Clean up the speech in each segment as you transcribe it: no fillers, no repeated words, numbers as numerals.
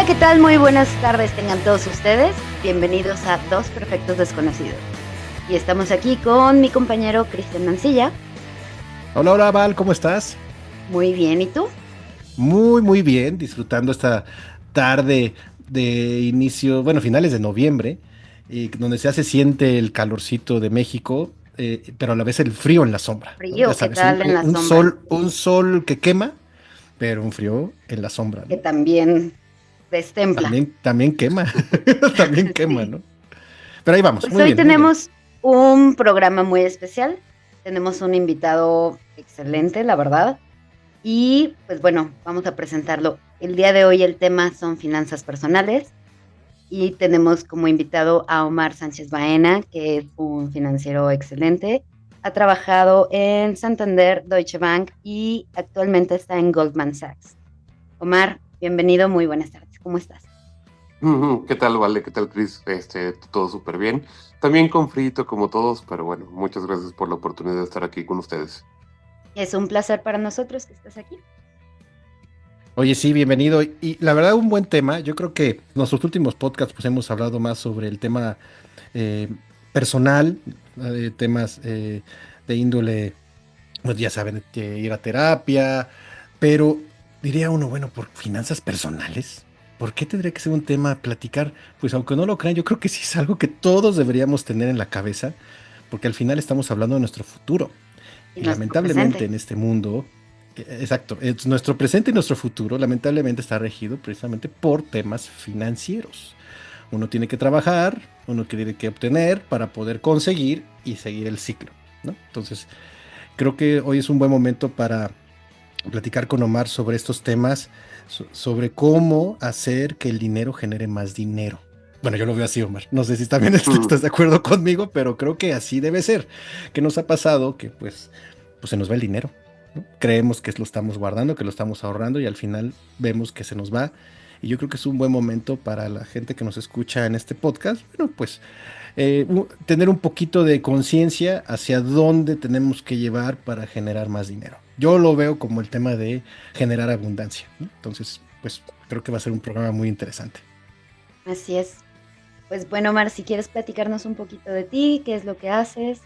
¿qué tal? Muy buenas tardes tengan todos ustedes. Bienvenidos a Dos Perfectos Desconocidos. Y estamos aquí con mi compañero Cristian Mancilla. Hola, hola Val, ¿cómo estás? Muy bien, ¿y tú? Muy bien, disfrutando esta tarde de inicio, bueno, finales de noviembre, donde se siente el calorcito de México, pero a la vez el frío en la sombra, ¿no? Ya Frío, ¿qué sabes, tal en la sombra? un sol que quema, pero un frío en la sombra, Que ¿no? también destempla. También quema, también quema, Sí. ¿no? Pero ahí vamos, Pues muy hoy bien, muy bien. tenemos un programa muy especial. Tenemos un invitado excelente, la verdad. Y pues bueno, vamos a presentarlo. El día de hoy el tema son finanzas personales. Y tenemos como invitado a Omar Sánchez Baena, que es un financiero excelente. Ha trabajado en Santander, Deutsche Bank y actualmente está en Goldman Sachs. Omar, bienvenido, muy buenas tardes. ¿Cómo estás? ¿Qué tal, Vale? ¿Qué tal, Chris? Todo súper bien. También con frito como todos, pero bueno, muchas gracias por la oportunidad de estar aquí con ustedes. Es un placer para nosotros que estés aquí. Oye, sí, bienvenido. Y la verdad, un buen tema. Yo creo que en nuestros últimos podcasts pues, hemos hablado más sobre el tema eh, personal, temas de índole, pues ya saben, ir a terapia, pero diría uno, bueno, por finanzas personales, ¿por qué tendría que ser un tema a platicar? Pues aunque no lo crean, yo creo que sí es algo que todos deberíamos tener en la cabeza, porque al final estamos hablando de nuestro futuro. Y Y nuestro lamentablemente presente. en este mundo, exacto, nuestro presente y nuestro futuro lamentablemente está regido precisamente por temas financieros. Uno tiene que trabajar, uno tiene que obtener para poder conseguir y seguir el ciclo, ¿no? Entonces, creo que hoy es un buen momento para platicar con Omar sobre estos temas, sobre cómo hacer que el dinero genere más dinero. Bueno, yo lo veo así, Omar. No sé si también Mm, estás de acuerdo conmigo, pero creo que así debe ser. ¿Qué nos ha pasado? Que pues se nos va el dinero, ¿no? Creemos que lo estamos guardando, que lo estamos ahorrando y al final vemos que se nos va. Y yo creo que es un buen momento para la gente que nos escucha en este podcast, bueno, pues tener un poquito de conciencia hacia dónde tenemos que llevar para generar más dinero. Yo lo veo como el tema de generar abundancia, ¿no? Entonces, pues creo que va a ser un programa muy interesante. Así es. Pues bueno, Omar, si quieres platicarnos un poquito de ti, qué es lo que haces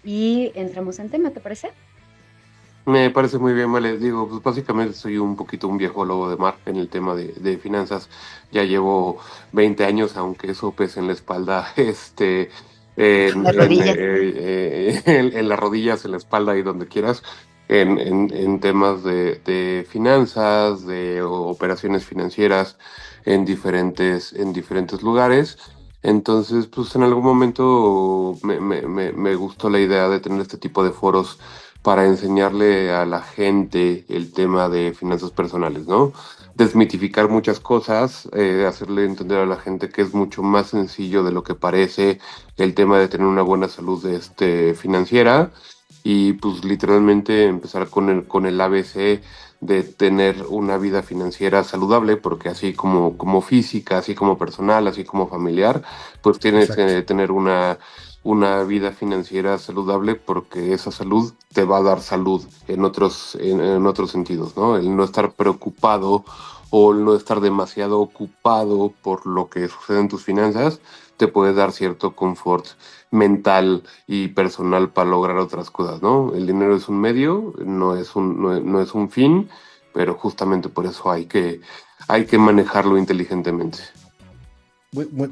y entramos en tema, ¿te parece? Me parece muy bien, Vale. Digo, pues básicamente soy un poquito un viejo lobo de mar en el tema de finanzas. Ya llevo 20 años, aunque eso pese en la espalda, Las rodillas. en las rodillas, en la espalda y donde quieras, en temas de finanzas, de operaciones financieras en diferentes lugares. Entonces, pues en algún momento me gustó la idea de tener este tipo de foros para enseñarle a la gente el tema de finanzas personales, ¿no? Desmitificar muchas cosas, hacerle entender a la gente que es mucho más sencillo de lo que parece el tema de tener una buena salud financiera y pues literalmente empezar con el ABC de tener una vida financiera saludable, porque así como física, así como personal, así como familiar, pues tienes Exacto. que tener una vida financiera saludable porque esa salud te va a dar salud en otros sentidos, ¿no? El no estar preocupado o el no estar demasiado ocupado por lo que sucede en tus finanzas te puede dar cierto confort mental y personal para lograr otras cosas, ¿no? El dinero es un medio, no es un fin, pero justamente por eso hay que manejarlo inteligentemente.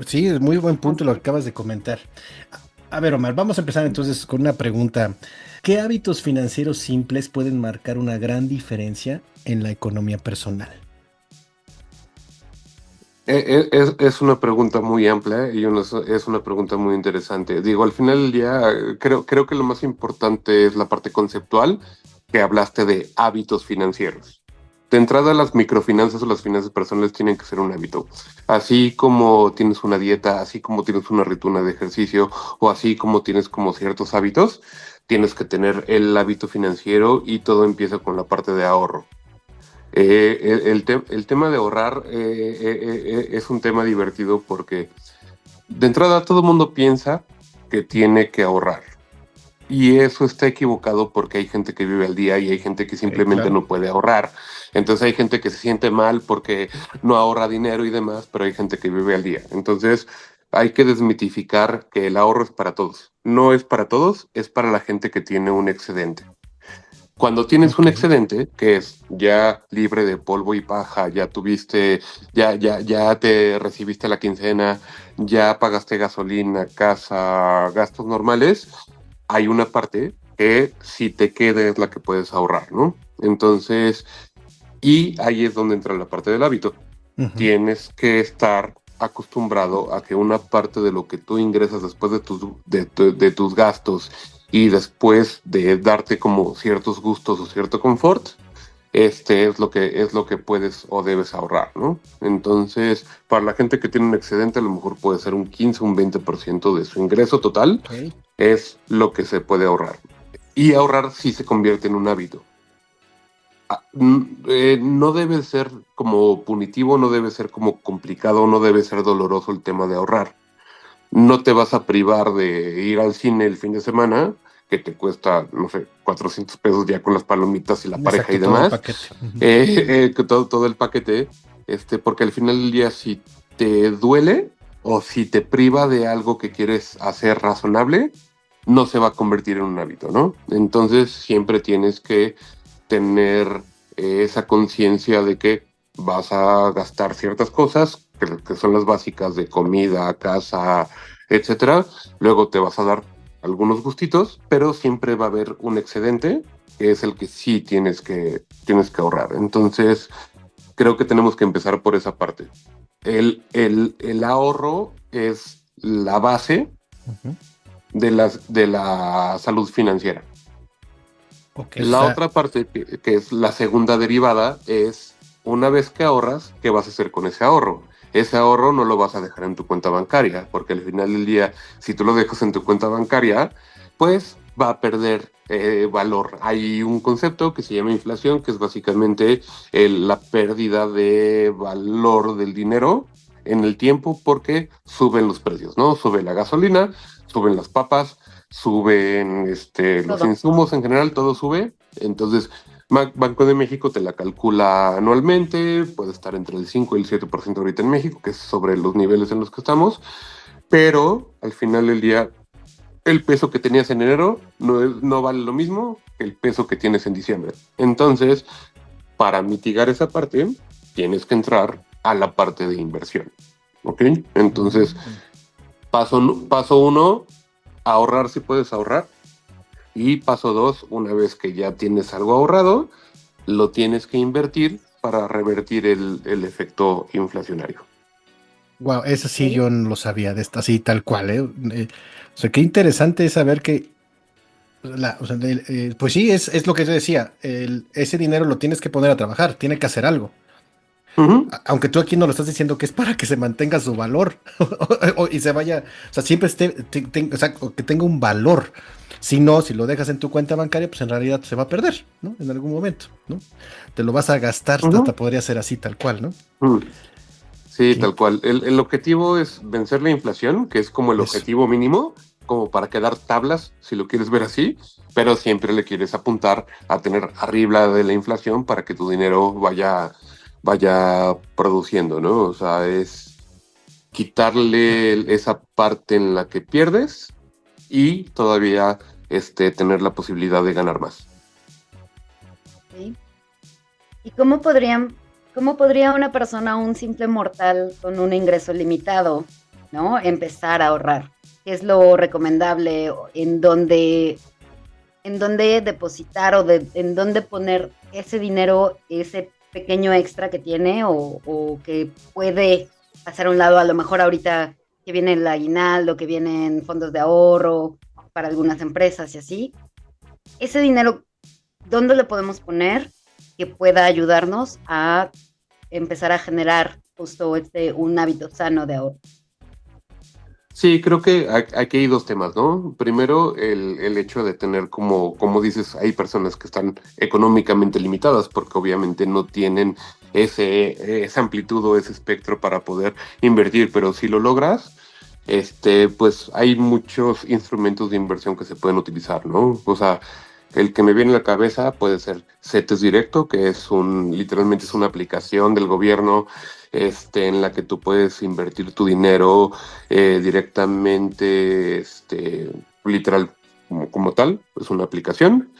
Sí, es muy buen punto Así lo que es. acabas de comentar. A ver, Omar, vamos a empezar entonces con una pregunta. ¿Qué hábitos financieros simples pueden marcar una gran diferencia en la economía personal? Es una pregunta muy amplia y es una pregunta muy interesante. Digo, al final del día, creo que lo más importante es la parte conceptual que hablaste de hábitos financieros. De entrada, las microfinanzas o las finanzas personales tienen que ser un hábito. Así como tienes una dieta, así como tienes una rutina de ejercicio o así como tienes como ciertos hábitos, tienes que tener el hábito financiero y todo empieza con la parte de ahorro. El tema de ahorrar es un tema divertido porque de entrada todo el mundo piensa que tiene que ahorrar. Y eso está equivocado porque hay gente que vive al día y hay gente que simplemente Claro. no puede ahorrar. Entonces hay gente que se siente mal porque no ahorra dinero y demás, pero hay gente que vive al día. Entonces hay que desmitificar que el ahorro es para todos. No es para todos, es para la gente que tiene un excedente. Cuando tienes un Ok. excedente, que es ya libre de polvo y paja, ya tuviste, ya te recibiste la quincena, ya pagaste gasolina, casa, gastos normales, hay una parte que si te queda es la que puedes ahorrar, ¿no? Entonces, y ahí es donde entra la parte del hábito. Ujú. Tienes que estar acostumbrado a que una parte de lo que tú ingresas después de tus gastos y después de darte como ciertos gustos o cierto confort, es lo que puedes o debes ahorrar, ¿no? Entonces, para la gente que tiene un excedente, a lo mejor puede ser un 15, un 20% de su ingreso total, Ok. es lo que se puede ahorrar. Y ahorrar sí se convierte en un hábito. No debe ser como punitivo, no debe ser como complicado, no debe ser doloroso el tema de ahorrar. No te vas a privar de ir al cine el fin de semana, que te cuesta, no sé, 400 pesos ya con las palomitas y la pareja y Exacto, todo el demás, paquete. Ujú. que todo el paquete, porque al final del día si te duele o si te priva de algo que quieres hacer razonable, no se va a convertir en un hábito, ¿no? Entonces siempre tienes que tener esa conciencia de que vas a gastar ciertas cosas, que son las básicas de comida, casa, etcétera. Luego te vas a dar algunos gustitos, pero siempre va a haber un excedente, que es el que sí tienes que ahorrar. Entonces, creo que tenemos que empezar por esa parte. El ahorro es la base Ujú. de la salud financiera. Ok, o La sea, otra parte, que es la segunda derivada, es una vez que ahorras, ¿qué vas a hacer con ese ahorro? Ese ahorro no lo vas a dejar en tu cuenta bancaria, porque al final del día, si tú lo dejas en tu cuenta bancaria, pues va a perder valor. Hay un concepto que se llama inflación, que es básicamente la pérdida de valor del dinero en el tiempo porque suben los precios, ¿no? Sube la gasolina, suben las papas, suben los Todo. insumos en general, todo sube. Entonces, Banco de México te la calcula anualmente, puede estar entre el 5 y el 7% ahorita en México, que es sobre los niveles en los que estamos, pero al final del día, el peso que tenías en enero no vale lo mismo que el peso que tienes en diciembre. Entonces, para mitigar esa parte, tienes que entrar a la parte de inversión. ¿Ok? Entonces, mm, paso uno, ahorrar si puedes ahorrar. Y paso dos, una vez que ya tienes algo ahorrado, lo tienes que invertir para revertir el efecto inflacionario. wow, eso sí ¿Ok? yo no lo sabía de esta, así tal cual, ¿eh? O sea, qué interesante es saber que, o sea, pues sí, es lo que yo decía, ese dinero lo tienes que poner a trabajar, tiene que hacer algo. Ujú, Aunque tú aquí no lo estás diciendo que es para que se mantenga su valor y se vaya, o sea, siempre o sea, o que tenga un valor. Si no, si lo dejas en tu cuenta bancaria, pues en realidad se va a perder, ¿no? En algún momento, ¿no? Te lo vas a gastar, ujú, hasta podría ser así, tal cual, ¿no? ujú. Sí, ¿Qué? tal cual. El objetivo es vencer la inflación, que es como el Eso. objetivo mínimo, como para quedar tablas, si lo quieres ver así, pero siempre le quieres apuntar a tener arriba de la inflación para que tu dinero vaya produciendo, ¿no? O sea, es quitarle esa parte en la que pierdes y todavía tener la posibilidad de ganar más. ¿Sí? ¿Y cómo podría una persona, un simple mortal con un ingreso limitado, ¿no? Empezar a ahorrar? ¿Qué es lo recomendable? En dónde depositar en dónde poner ese dinero, ese pequeño extra que tiene o que puede pasar a un lado, a lo mejor ahorita que viene el aguinaldo, que vienen fondos de ahorro para algunas empresas y así. Ese dinero, ¿dónde lo podemos poner que pueda ayudarnos a empezar a generar justo un hábito sano de ahorro? Sí, creo que aquí hay dos temas, ¿no? Primero, el hecho de tener como dices, hay personas que están económicamente limitadas porque obviamente no tienen esa amplitud o ese espectro para poder invertir, pero si lo logras, pues hay muchos instrumentos de inversión que se pueden utilizar, ¿no? O sea, el que me viene a la cabeza puede ser CETES Directo, que literalmente es una aplicación del gobierno, en la que tú puedes invertir tu dinero directamente, literal, como tal, es una aplicación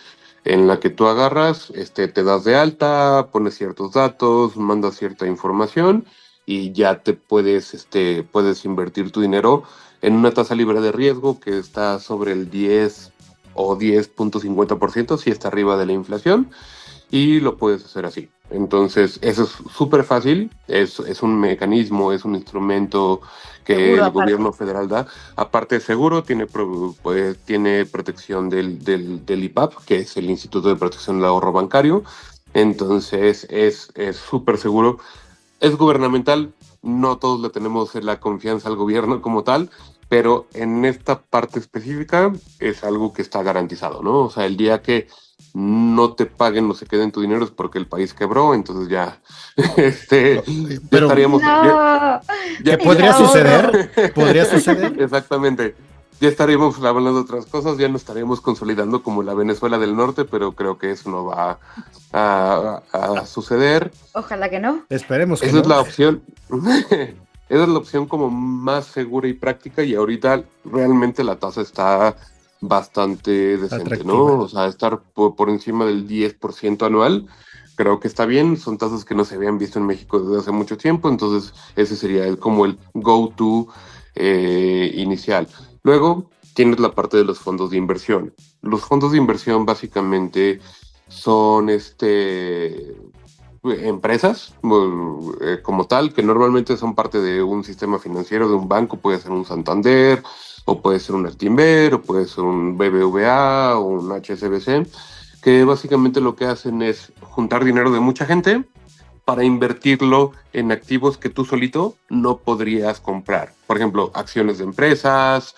en la que tú agarras, te das de alta, pones ciertos datos, mandas cierta información y ya puedes invertir tu dinero en una tasa libre de riesgo que está sobre el 10 o 10.50% si está arriba de la inflación, y lo puedes hacer así. Entonces, eso es súper fácil, es un mecanismo, es un instrumento que Seguro, el aparte. gobierno federal da. Aparte de seguro, tiene protección del IPAP, que es el Instituto de Protección del Ahorro Bancario. Entonces, es súper seguro. Es gubernamental, no todos le tenemos la confianza al gobierno como tal, pero en esta parte específica es algo que está garantizado, ¿no? O sea, el día que no te paguen, no se queden tu dinero, es porque el país quebró, entonces ya, ya Pero, estaríamos... No, ¿qué ya- podría ahorro. suceder? ¿Podría suceder? Exactamente. Ya estaríamos hablando de otras cosas, ya no estaríamos consolidando como la Venezuela del Norte, pero creo que eso no va a suceder. Ojalá que no. Esperemos que Esa es no. la opción. Esa es la opción como más segura y práctica, y ahorita realmente la tasa está bastante decente, Atractiva. ¿no? O sea, estar por encima del 10% anual, creo que está bien. Son tasas que no se habían visto en México desde hace mucho tiempo, entonces ese sería como el go-to inicial. Luego tienes la parte de los fondos de inversión. Los fondos de inversión básicamente son empresas como tal, que normalmente son parte de un sistema financiero, de un banco. Puede ser un Santander, o puede ser un Actinver, o puede ser un BBVA o un HSBC, que básicamente lo que hacen es juntar dinero de mucha gente para invertirlo en activos que tú solito no podrías comprar. Por ejemplo, acciones de empresas,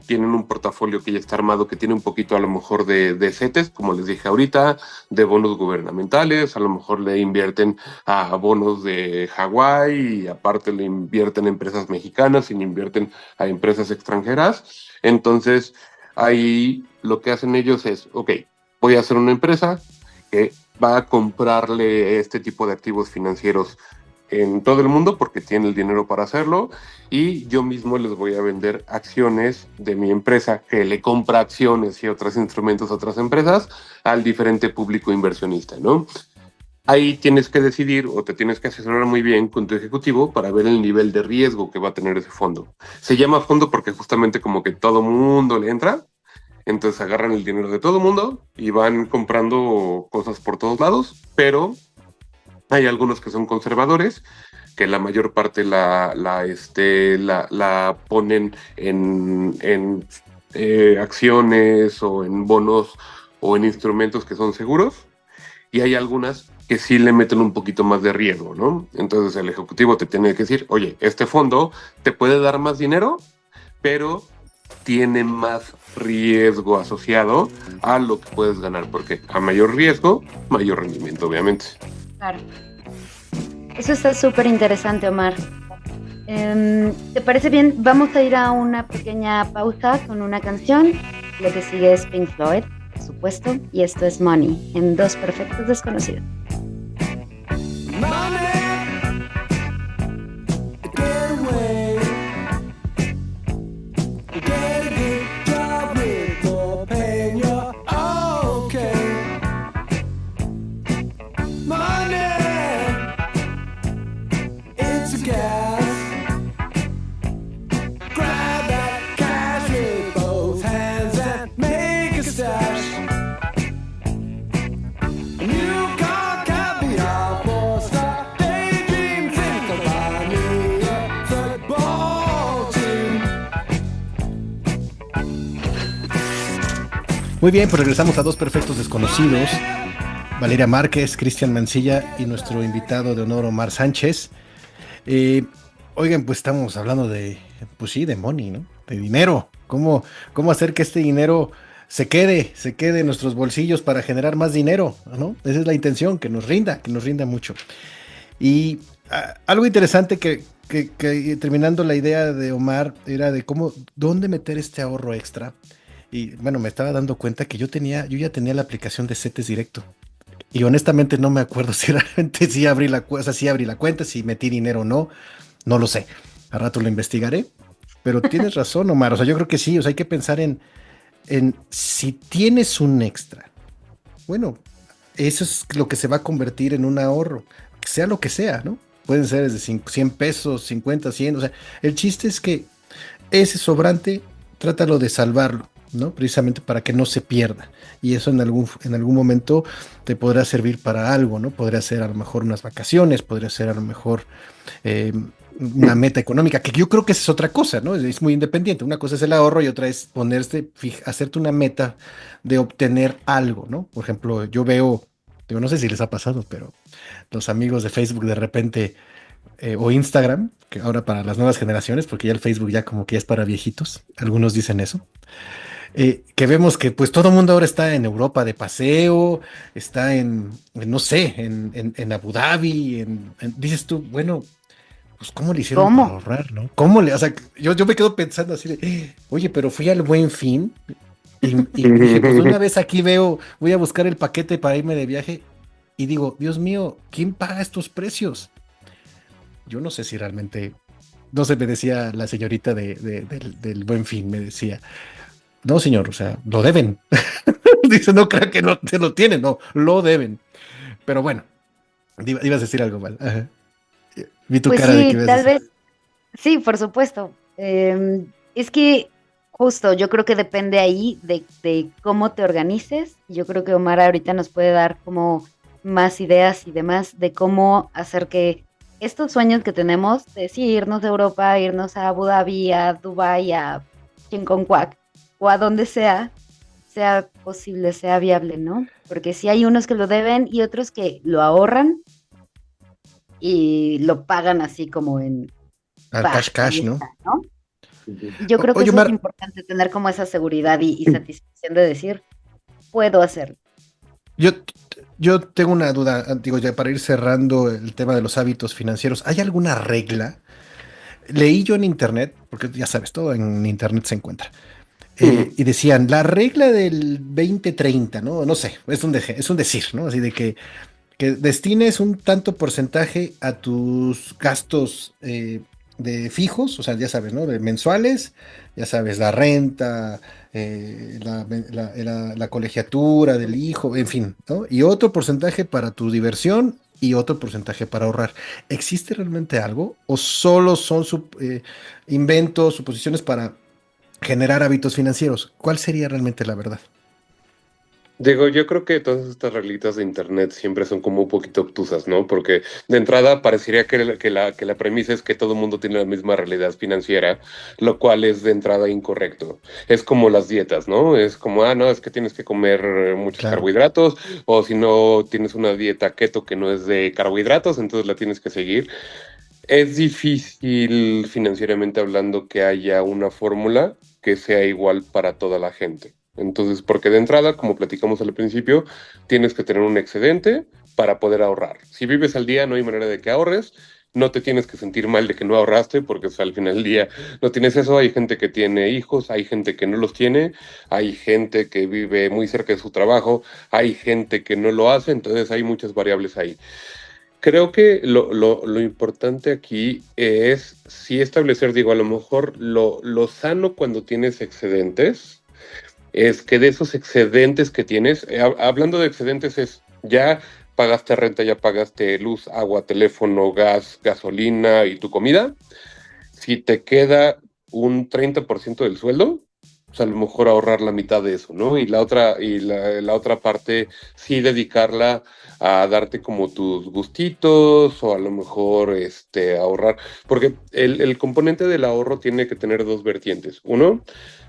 tienen un portafolio que ya está armado, que tiene un poquito a lo mejor de CETES, como les dije ahorita, de bonos gubernamentales. A lo mejor le invierten a bonos de Hawái, y aparte le invierten a empresas mexicanas y le invierten a empresas extranjeras. Entonces, ahí lo que hacen ellos es, ok, voy a hacer una empresa que va a comprarle este tipo de activos financieros en todo el mundo porque tiene el dinero para hacerlo, y yo mismo les voy a vender acciones de mi empresa, que le compra acciones y otros instrumentos a otras empresas al diferente público inversionista, ¿no? Ahí tienes que decidir, o te tienes que asesorar muy bien con tu ejecutivo para ver el nivel de riesgo que va a tener ese fondo. Se llama fondo porque justamente como que todo mundo le entra. Entonces agarran el dinero de todo el mundo y van comprando cosas por todos lados, pero hay algunos que son conservadores, que la mayor parte la ponen en acciones o en bonos o en instrumentos que son seguros, y hay algunas que sí le meten un poquito más de riesgo, ¿no? Entonces el ejecutivo te tiene que decir, oye, este fondo te puede dar más dinero, pero tiene más riesgo asociado a lo que puedes ganar, porque a mayor riesgo, mayor rendimiento, obviamente. Claro. Eso está súper interesante, Omar. ¿Te parece bien? Vamos a ir a una pequeña pausa con una canción. Lo que sigue es Pink Floyd, por supuesto, y esto es Money, en Dos Perfectos Desconocidos. Muy bien, pues regresamos a Dos Perfectos Desconocidos. Valeria Márquez, Cristian Mancilla y nuestro invitado de honor, Omar Sánchez. Oigan, pues estamos hablando pues sí, de money, ¿no? De dinero. ¿Cómo hacer que este dinero se quede en nuestros bolsillos para generar más dinero, ¿no? Esa es la intención, que nos rinda mucho. Y algo interesante que que terminando la idea de Omar, era de dónde meter este ahorro extra. Y bueno, me estaba dando cuenta que yo ya tenía la aplicación de CETES Directo. Y honestamente no me acuerdo si realmente sí abrí la cuenta, si metí dinero o no. No lo sé. A rato lo investigaré. Pero tienes razón, Omar. O sea, yo creo que sí. O sea, hay que pensar en si tienes un extra. Bueno, eso es lo que se va a convertir en un ahorro, sea lo que sea, ¿no? Pueden ser desde 100 pesos, 50, 100, o sea, el chiste es que ese sobrante, trátalo de salvarlo, ¿no? Precisamente para que no se pierda. Y eso en algún momento te podrá servir para algo, ¿no? Podría ser a lo mejor unas vacaciones, podría ser a lo mejor eh, una meta económica, que yo creo que esa es otra cosa, ¿no? Es muy independiente. Una cosa es el ahorro y otra es hacerte una meta de obtener algo, ¿no? Por ejemplo, yo veo, digo, no sé si les ha pasado, pero los amigos de Facebook de repente, o Instagram, que ahora para las nuevas generaciones, porque ya el Facebook ya como que ya es para viejitos, algunos dicen eso, que vemos que pues todo el mundo ahora está en Europa de paseo, está no sé, en Abu Dhabi, dices tú, bueno, pues ¿cómo le hicieron para ¿Cómo? ahorrar, no? O sea, yo me quedo pensando así de, oye, pero fui al Buen Fin y dije, pues de una vez aquí voy a buscar el paquete para irme de viaje y digo, Dios mío, ¿quién paga estos precios? Yo no sé si realmente, no sé, me decía la señorita del Buen Fin, me decía, no señor, o sea, lo deben. Dice, no creo que no se lo tienen, no, lo deben. Pero bueno, ibas a decir algo mal. Ajá. Vi tu Pues cara de que sí, ibas a tal decir. vez, sí, por supuesto. Es que justo, yo creo que depende ahí de cómo te organices. Yo creo que Omar ahorita nos puede dar como más ideas y demás de cómo hacer que estos sueños que tenemos, de sí, irnos de Europa, irnos a Abu Dhabi, a Dubái, a Chincón o a donde sea posible, sea viable, ¿no? Porque sí hay unos que lo deben y otros que lo ahorran y lo pagan así como en, Al pa, cash cash, ahí ¿no? está, ¿no? Y yo creo que Oye, eso es Mar, importante, tener como esa seguridad y satisfacción de decir, puedo hacerlo. yo, yo tengo una duda, digo, ya para ir cerrando el tema de los hábitos financieros, ¿hay alguna regla? Leí yo en internet, porque ya sabes, todo en internet se encuentra. Y decían, la regla del 20-30, ¿no? No sé, es un decir, ¿no? Así de que destines un tanto porcentaje a tus gastos de fijos, o sea, ya sabes, ¿no? De mensuales, ya sabes, la renta, la colegiatura del hijo, en fin, ¿no? Y otro porcentaje para tu diversión y otro porcentaje para ahorrar. ¿Existe realmente algo o solo son inventos, suposiciones para generar hábitos financieros? ¿Cuál sería realmente la verdad? Digo, yo creo que todas estas reglitas de internet siempre son como un poquito obtusas, ¿no? Porque de entrada parecería que la premisa es que todo el mundo tiene la misma realidad financiera, lo cual es de entrada incorrecto. Es como las dietas, ¿no? Es como, no, es que tienes que comer muchos Claro, carbohidratos, o si no tienes una dieta keto que no es de carbohidratos, entonces la tienes que seguir. Es difícil financieramente hablando que haya una fórmula que sea igual para toda la gente. Entonces, porque de entrada, como platicamos al principio, tienes que tener un excedente para poder ahorrar. Si vives al día, no hay manera de que ahorres. No te tienes que sentir mal de que no ahorraste, porque o sea, al final del día no tienes eso. Hay gente que tiene hijos, hay gente que no los tiene, hay gente que vive muy cerca de su trabajo, hay gente que no lo hace, entonces hay muchas variables ahí. Creo que lo importante aquí es sí establecer, digo, a lo mejor lo sano cuando tienes excedentes es que de esos excedentes que tienes, hablando de excedentes, es ya pagaste renta, ya pagaste luz, agua, teléfono, gas, gasolina y tu comida. Si te queda un 30% del sueldo, pues a lo mejor ahorrar la mitad de eso, ¿no? Y la otra parte, sí dedicarla a darte como tus gustitos o a lo mejor ahorrar, porque el componente del ahorro tiene que tener dos vertientes. Uno,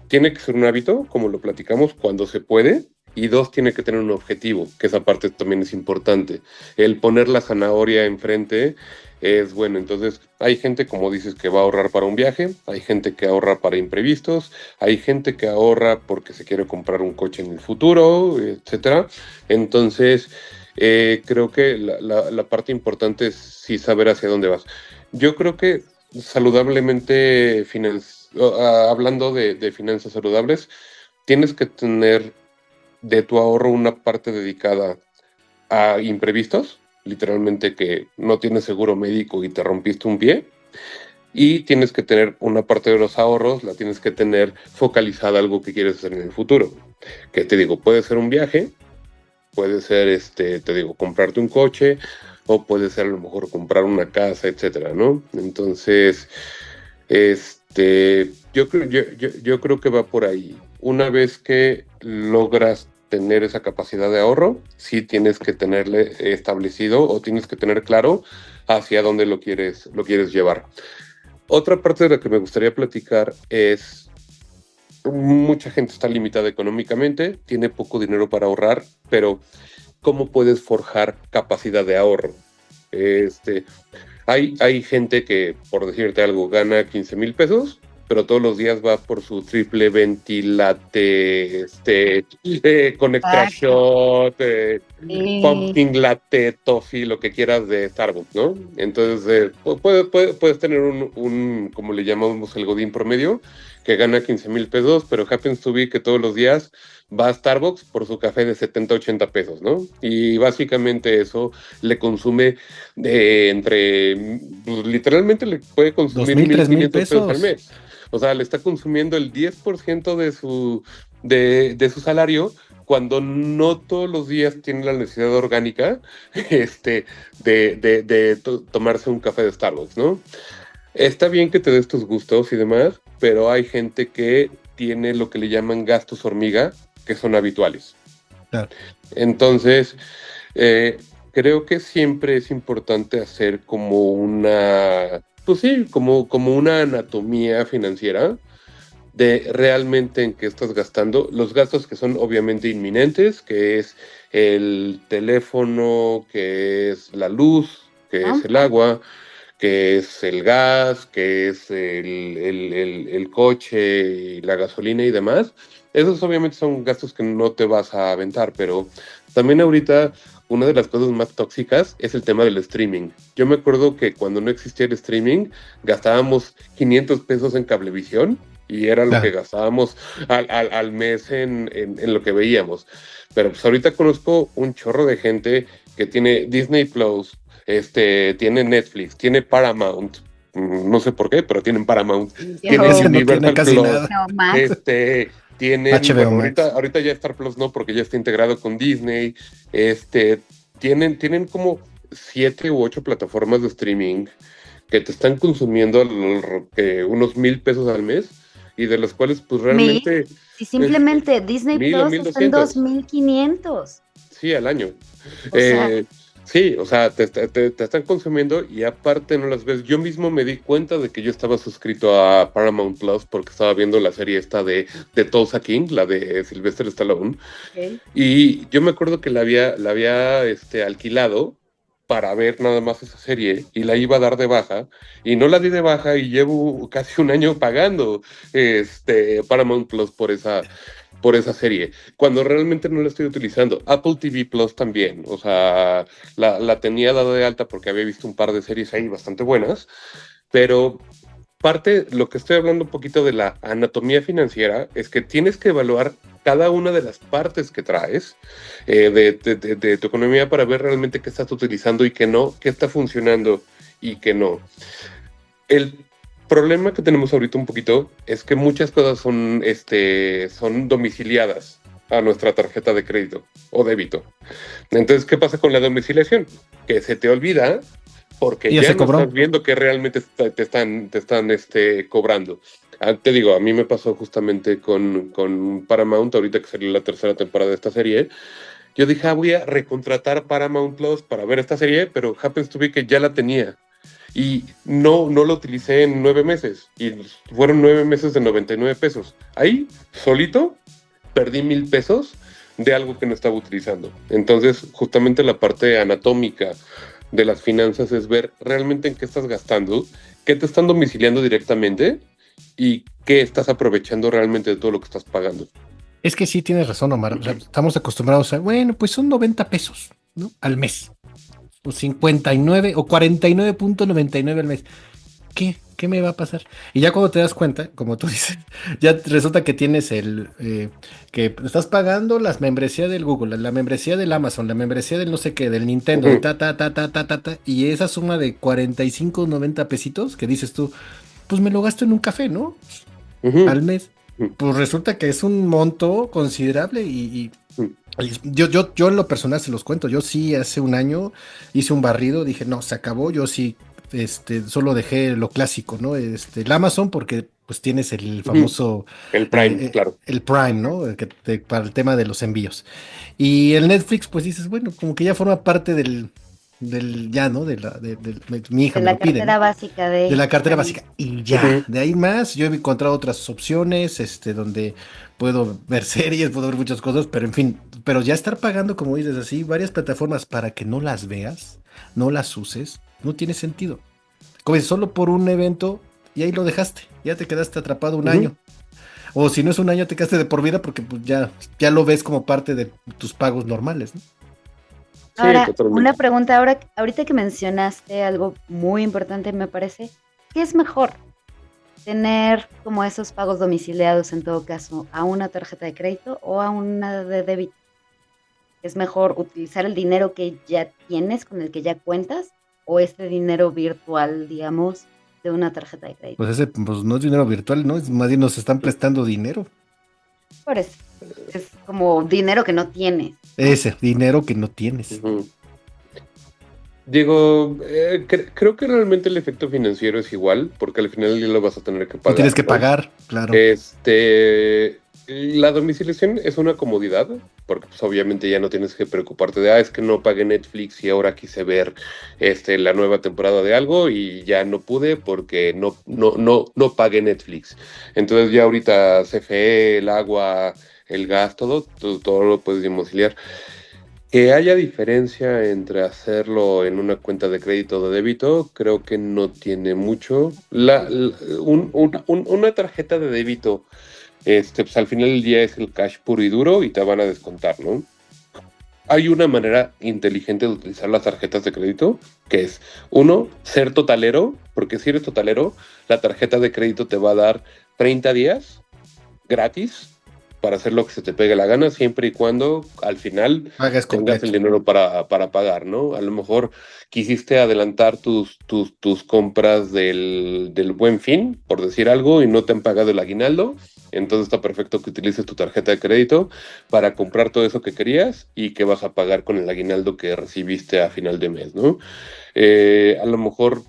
tiene que ser un hábito, como lo platicamos, cuando se puede. Y dos, tiene que tener un objetivo, que esa parte también es importante. El poner la zanahoria enfrente es bueno. Entonces, hay gente, como dices, que va a ahorrar para un viaje, hay gente que ahorra para imprevistos, hay gente que ahorra porque se quiere comprar un coche en el futuro, etcétera. Entonces, creo que la parte importante es sí saber hacia dónde vas. Yo creo que saludablemente, hablando de finanzas saludables, tienes que tener de tu ahorro una parte dedicada a imprevistos, literalmente que no tienes seguro médico y te rompiste un pie, y tienes que tener una parte de los ahorros, la tienes que tener focalizada a algo que quieres hacer en el futuro. Que te digo, puede ser un viaje, puede ser, te digo, comprarte un coche, o puede ser a lo mejor comprar una casa, etcétera, ¿no? Entonces, yo creo que va por ahí. Una vez que logras tener esa capacidad de ahorro, sí tienes que tenerle establecido o tienes que tener claro hacia dónde lo quieres llevar. Otra parte de la que me gustaría platicar es, mucha gente está limitada económicamente, tiene poco dinero para ahorrar, pero ¿cómo puedes forjar capacidad de ahorro? Hay gente que, por decirte algo, gana 15,000 pesos, pero todos los días va por su triple ventilate, con extra shot, pumpkin latte, toffee, lo que quieras de Starbucks, ¿no? Entonces, puedes tener como le llamamos, el godín promedio, que gana 15,000 pesos, pero happens to be que todos los días va a Starbucks por su café de 70, 80 pesos, ¿no? Y básicamente eso le consume pues, literalmente le puede consumir 2,000, 1,500 pesos al pesos. mes. O sea, le está consumiendo el 10% de su salario, cuando no todos los días tiene la necesidad orgánica tomarse un café de Starbucks, ¿no? Está bien que te des tus gustos y demás, pero hay gente que tiene lo que le llaman gastos hormiga, que son habituales. Claro. Entonces, creo que siempre es importante hacer como pues sí, como una anatomía financiera de realmente en qué estás gastando. Los gastos que son obviamente inminentes, que es el teléfono, que es la luz, que es el agua, que es el gas, que es el coche, y la gasolina y demás. Esos obviamente son gastos que no te vas a aventar, pero también ahorita una de las cosas más tóxicas es el tema del streaming. Yo me acuerdo que cuando no existía el streaming, gastábamos 500 pesos en Cablevisión y era lo que gastábamos al mes en lo que veíamos. Pero pues ahorita conozco un chorro de gente que tiene Disney Plus, tiene Netflix, tiene Paramount, no sé por qué, pero tienen Paramount, tienen Universal Plus, tienen HBO Max. Ahorita ya Star Plus no, porque ya está integrado con Disney, tienen como 7 u 8 plataformas de streaming que te están consumiendo unos 1,000 pesos al mes, y de las cuales pues realmente... Si simplemente Disney Plus está en 2,500. Sí, al año. Sí, o sea, te están consumiendo y aparte no las ves. Yo mismo me di cuenta de que yo estaba suscrito a Paramount Plus porque estaba viendo la serie esta de Tulsa King, la de Sylvester Stallone. Okay. Y yo me acuerdo que la había alquilado para ver nada más esa serie y la iba a dar de baja y no la di de baja y llevo casi un año pagando Paramount Plus por esa serie, cuando realmente no la estoy utilizando. Apple TV Plus también, o sea, la tenía dada de alta porque había visto un par de series ahí bastante buenas, pero lo que estoy hablando un poquito de la anatomía financiera es que tienes que evaluar cada una de las partes que traes de tu economía para ver realmente qué estás utilizando y qué no, qué está funcionando y qué no. El problema que tenemos ahorita un poquito es que muchas cosas son domiciliadas a nuestra tarjeta de crédito o débito. Entonces, ¿qué pasa con la domiciliación? Que se te olvida porque ya no estás viendo que realmente te están cobrando. Te digo, a mí me pasó justamente con Paramount, ahorita que salió la tercera temporada de esta serie. Yo dije, voy a recontratar Paramount Plus para ver esta serie, pero happens to be que ya la tenía. Y no lo utilicé en 9 meses. Y fueron 9 meses de 99 pesos. Ahí, solito, perdí 1,000 pesos de algo que no estaba utilizando. Entonces, justamente la parte anatómica de las finanzas es ver realmente en qué estás gastando, qué te están domiciliando directamente y qué estás aprovechando realmente de todo lo que estás pagando. Es que sí tienes razón, Omar. O sea, estamos acostumbrados a, bueno, pues son 90 pesos, ¿no? Al mes. O 59 o 49.99 al mes. ¿Qué ¿qué me va a pasar? Y ya cuando te das cuenta, como tú dices, ya resulta que tienes que estás pagando las membresía del Google, la membresía del Amazon, la membresía del no sé qué, del Nintendo, de Ujú, ta, y esa suma de 45, 90 pesitos que dices tú, pues me lo gasto en un café, ¿no? ujú, Al mes. ujú, Pues resulta que es un monto considerable ujú, y yo en lo personal se los cuento. Yo sí hace un año hice un barrido, dije, no, se acabó. Yo sí, solo dejé lo clásico, ¿no? El Amazon, porque pues tienes el ujú. famoso, El Prime, claro. el Prime, ¿no? Para el tema de los envíos. Y el Netflix, pues dices, bueno, como que ya forma parte del ya, ¿no? Mi hija De me la lo pide, ¿no? cartera básica De de la cartera Prime. básica. Y ya, Ujú, de ahí más, yo he encontrado otras opciones, donde puedo ver series, puedo ver muchas cosas, pero en fin, pero ya estar pagando, como dices así, varias plataformas para que no las veas, no las uses, no tiene sentido. Como dices, solo por un evento y ahí lo dejaste, ya te quedaste atrapado un ujú. año. O si no es un año, te quedaste de por vida porque pues, ya lo ves como parte de tus pagos normales, ¿no? Sí, Ahora, una totalmente. pregunta, ahorita que mencionaste algo muy importante, me parece, ¿qué es mejor? Tener como esos pagos domiciliados en todo caso a una tarjeta de crédito o a una de débito. ¿Es mejor utilizar el dinero que ya tienes, con el que ya cuentas, o este dinero virtual, digamos, de una tarjeta de crédito? Pues ese pues, no es dinero virtual, ¿no? Es más bien nos están prestando dinero. Por eso, es como dinero que no tienes, ¿no? Ese dinero que no tienes. Ujú. Digo, creo que realmente el efecto financiero es igual, porque al final del día lo vas a tener que Lo tienes pagar, que ¿no? pagar, claro. La domiciliación es una comodidad, porque pues obviamente ya no tienes que preocuparte de, es que no pagué Netflix y ahora quise ver la nueva temporada de algo y ya no pude porque no pagué Netflix. Entonces ya ahorita CFE, el agua, el gas, todo lo puedes domiciliar. Que haya diferencia entre hacerlo en una cuenta de crédito o de débito, creo que no tiene mucho. Una tarjeta de débito, pues al final del día es el cash puro y duro y te van a descontar, ¿no? Hay una manera inteligente de utilizar las tarjetas de crédito, que es, uno, ser totalero, porque si eres totalero, la tarjeta de crédito te va a dar 30 días gratis para hacer lo que se te pegue la gana, siempre y cuando al final Pagas tengas el completo. dinero para pagar, ¿no? A lo mejor quisiste adelantar tus compras del Buen Fin, por decir algo, y no te han pagado el aguinaldo, entonces está perfecto que utilices tu tarjeta de crédito para comprar todo eso que querías y que vas a pagar con el aguinaldo que recibiste a final de mes, ¿no? A lo mejor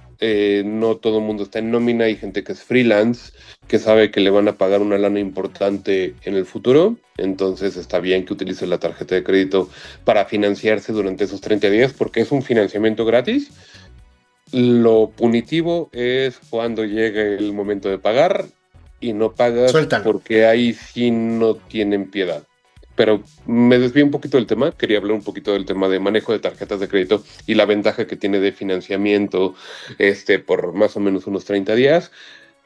no todo el mundo está en nómina, hay gente que es freelance, que sabe que le van a pagar una lana importante en el futuro, entonces está bien que utilice la tarjeta de crédito para financiarse durante esos 30 días porque es un financiamiento gratis. Lo punitivo es cuando llegue el momento de pagar y no pagas Suéltalo. porque ahí sí no tienen piedad. Pero me desvío un poquito del tema, quería hablar un poquito del tema de manejo de tarjetas de crédito y la ventaja que tiene de financiamiento por más o menos unos 30 días.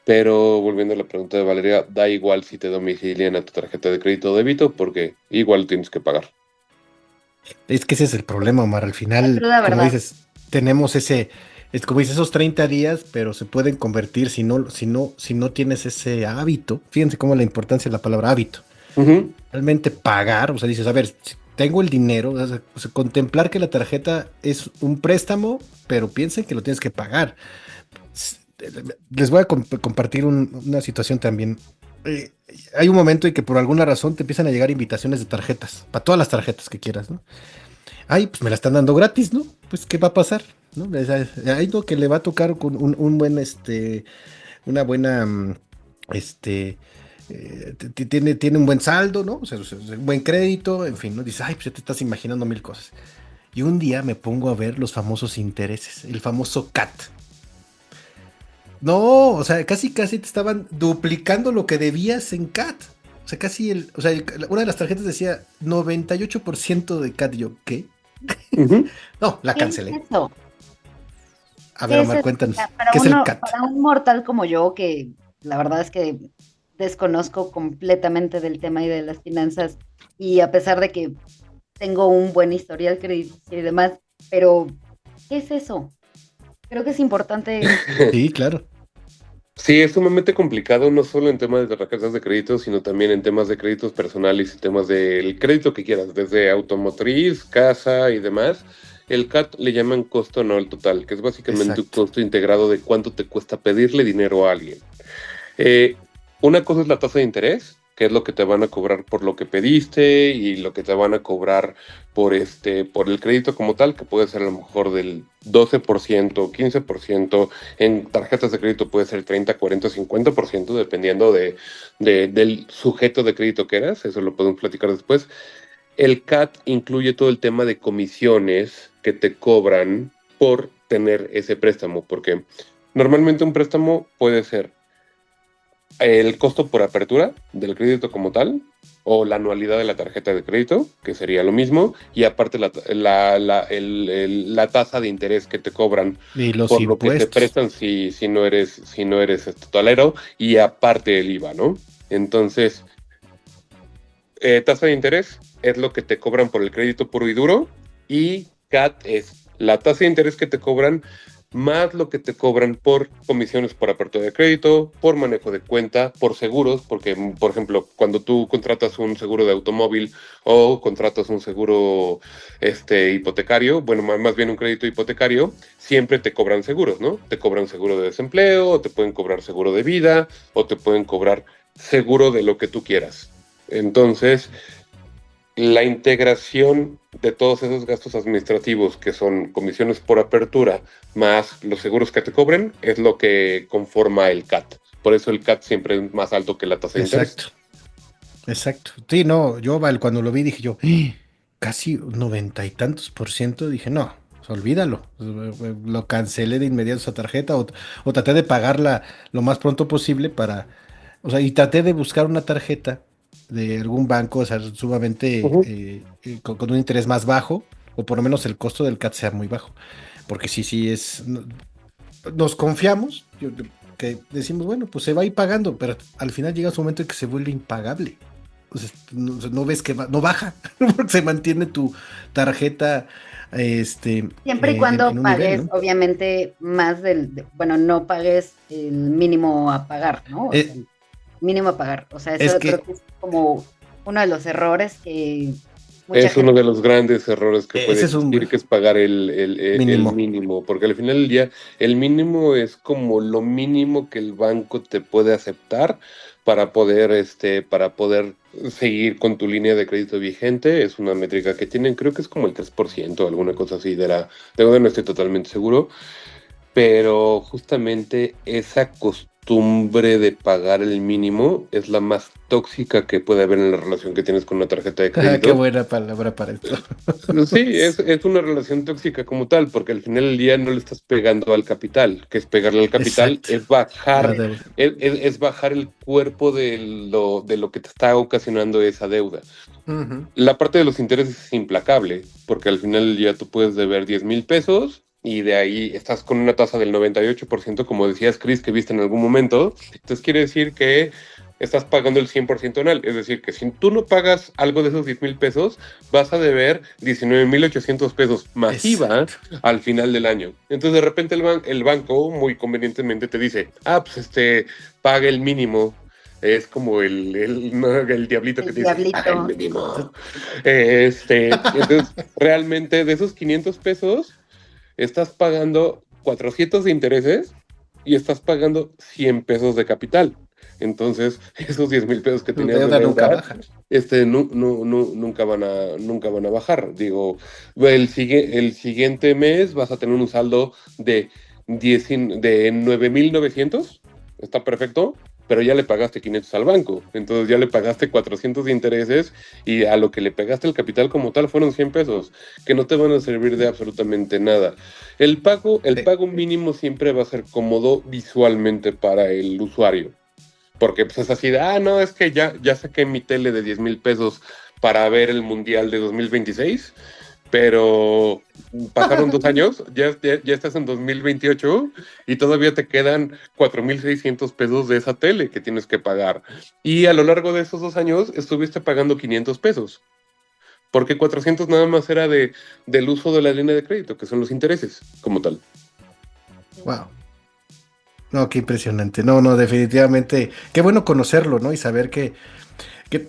Pero volviendo a la pregunta de Valeria, da igual si te domicilian a tu tarjeta de crédito o débito porque igual tienes que pagar. Es que ese es el problema, Omar. Al La final, cruda como verdad. dices, tenemos es como dices, esos 30 días, pero se pueden convertir si no tienes ese hábito. Fíjense cómo la importancia de la palabra hábito. Ujú, Realmente pagar, o sea, dices, a ver, si tengo el dinero, o sea, contemplar que la tarjeta es un préstamo, pero piensen que lo tienes que pagar. S- Les voy a compartir una situación también. Eh, Hay un momento en que por alguna razón te empiezan a llegar invitaciones de tarjetas, para todas las tarjetas que quieras, ¿no? Ay, pues me la están dando gratis, ¿no? Pues, ¿qué va a pasar? ¿No? Hay lo que le va a tocar con un buen, una buena, tiene un buen saldo, ¿no? O sea, un buen crédito, en fin, ¿no? Dices, ay, pues ya te estás imaginando mil cosas. Y un día me pongo a ver los famosos intereses, el famoso CAT. No, o sea, casi casi te estaban duplicando lo que debías en CAT. O sea, una de las tarjetas decía 98% de CAT. Y yo, ¿qué? ujú. No, la ¿Qué es cancelé. eso? A ver, ¿Qué es Omar, eso? cuéntanos, Para ¿qué es el uno, CAT? para un mortal como yo, que la verdad es que desconozco completamente del tema y de las finanzas, y a pesar de que tengo un buen historial crediticio y demás, pero ¿qué es eso? Creo que es importante Sí, claro. Sí, es sumamente complicado, no solo en temas de tarjetas de crédito, sino también en temas de créditos personales y temas del crédito que quieras, desde automotriz, casa y demás. El CAT le llaman costo anual total, que es básicamente un Exacto. costo integrado de cuánto te cuesta pedirle dinero a alguien. Eh, una cosa es la tasa de interés, que es lo que te van a cobrar por lo que pediste y lo que te van a cobrar por el crédito como tal, que puede ser a lo mejor del 12%, 15%, en tarjetas de crédito puede ser 30, 40, 50%, dependiendo del sujeto de crédito que eras, eso lo podemos platicar después. El CAT incluye todo el tema de comisiones que te cobran por tener ese préstamo, porque normalmente un préstamo puede ser el costo por apertura del crédito como tal, o la anualidad de la tarjeta de crédito, que sería lo mismo, y aparte la tasa de interés que te cobran Y los por lo que te impuestos. prestan si no eres totalero, y aparte el IVA, ¿no? Entonces, tasa de interés es lo que te cobran por el crédito puro y duro, y CAT es la tasa de interés que te cobran más lo que te cobran por comisiones por apertura de crédito, por manejo de cuenta, por seguros, porque, por ejemplo, cuando tú contratas un seguro de automóvil o contratas un seguro hipotecario, bueno, más bien un crédito hipotecario, siempre te cobran seguros, ¿no? Te cobran seguro de desempleo, o te pueden cobrar seguro de vida, o te pueden cobrar seguro de lo que tú quieras. Entonces, la integración de todos esos gastos administrativos, que son comisiones por apertura, más los seguros que te cobren, es lo que conforma el CAT. Por eso el CAT siempre es más alto que la tasa de interés. Exacto, exacto. Sí, no, yo cuando lo vi dije yo, casi 90 y tantos %, dije, no, pues, olvídalo. Lo cancelé de inmediato esa tarjeta o traté de pagarla lo más pronto posible o sea, y traté de buscar una tarjeta de algún banco, o sea, sumamente Ujú. con un interés más bajo, o por lo menos el costo del CAT sea muy bajo. Porque sí, nos confiamos, que decimos, bueno, pues se va a ir pagando, pero al final llega un momento en que se vuelve impagable. No ves que no baja, porque se mantiene tu tarjeta Siempre y cuando en un nivel, pagues, ¿no? obviamente, más bueno, no pagues el mínimo a pagar, ¿no? O sea, Eh, el mínimo a pagar. O sea, es eso creo que que es como uno de los errores que mucha Es uno gente... de los grandes errores que puede ese es un existir, que es pagar el mínimo. mínimo, porque al final del día el mínimo es como lo mínimo que el banco te puede aceptar para poder seguir con tu línea de crédito vigente. Es una métrica que tienen, creo que es como el 3%, alguna cosa así de verdad no estoy totalmente seguro, pero justamente esa costumbre de pagar el mínimo es la más tóxica que puede haber en la relación que tienes con una tarjeta de Qué crédito. buena palabra para esto. Sí, es una relación tóxica como tal, porque al final del día no le estás pegando al capital, que es pegarle al capital, Exacto. La deuda. es bajar el cuerpo de lo que te está ocasionando esa deuda. Ujú. La parte de los intereses es implacable, porque al final del día tú puedes deber 10,000 pesos y de ahí estás con una tasa del 98%, como decías, Chris, que viste en algún momento. Entonces quiere decir que estás pagando el 100% anual. Es decir, que si tú no pagas algo de esos 10,000 pesos, vas a deber 19,800 pesos masiva Exacto. al final del año. Entonces de repente el banco muy convenientemente te dice, pues paga el mínimo. Es como no, el diablito que El te dice, paga el diablito. mínimo. Entonces, realmente de esos 500 pesos, estás pagando 400 de intereses y estás pagando 100 pesos de capital. Entonces, esos 10,000 pesos que Tu tenías de deuda nunca deuda, baja. nunca van a bajar. Digo, el siguiente mes vas a tener un saldo de 9,900, está perfecto, pero ya le pagaste 500 al banco, entonces ya le pagaste 400 de intereses y a lo que le pegaste el capital como tal fueron 100 pesos, que no te van a servir de absolutamente nada. El Sí. pago mínimo siempre va a ser cómodo visualmente para el usuario. Porque pues es así de, no, es que ya saqué mi tele de 10,000 pesos para ver el Mundial de 2026, pero pasaron 2 años, ya estás en 2028 y todavía te quedan 4,600 pesos de esa tele que tienes que pagar. Y a lo largo de esos 2 años estuviste pagando 500 pesos, porque 400 nada más era del uso de la línea de crédito, que son los intereses como tal. Wow. No, qué impresionante. No, no, definitivamente. Qué bueno conocerlo, ¿no? Y saber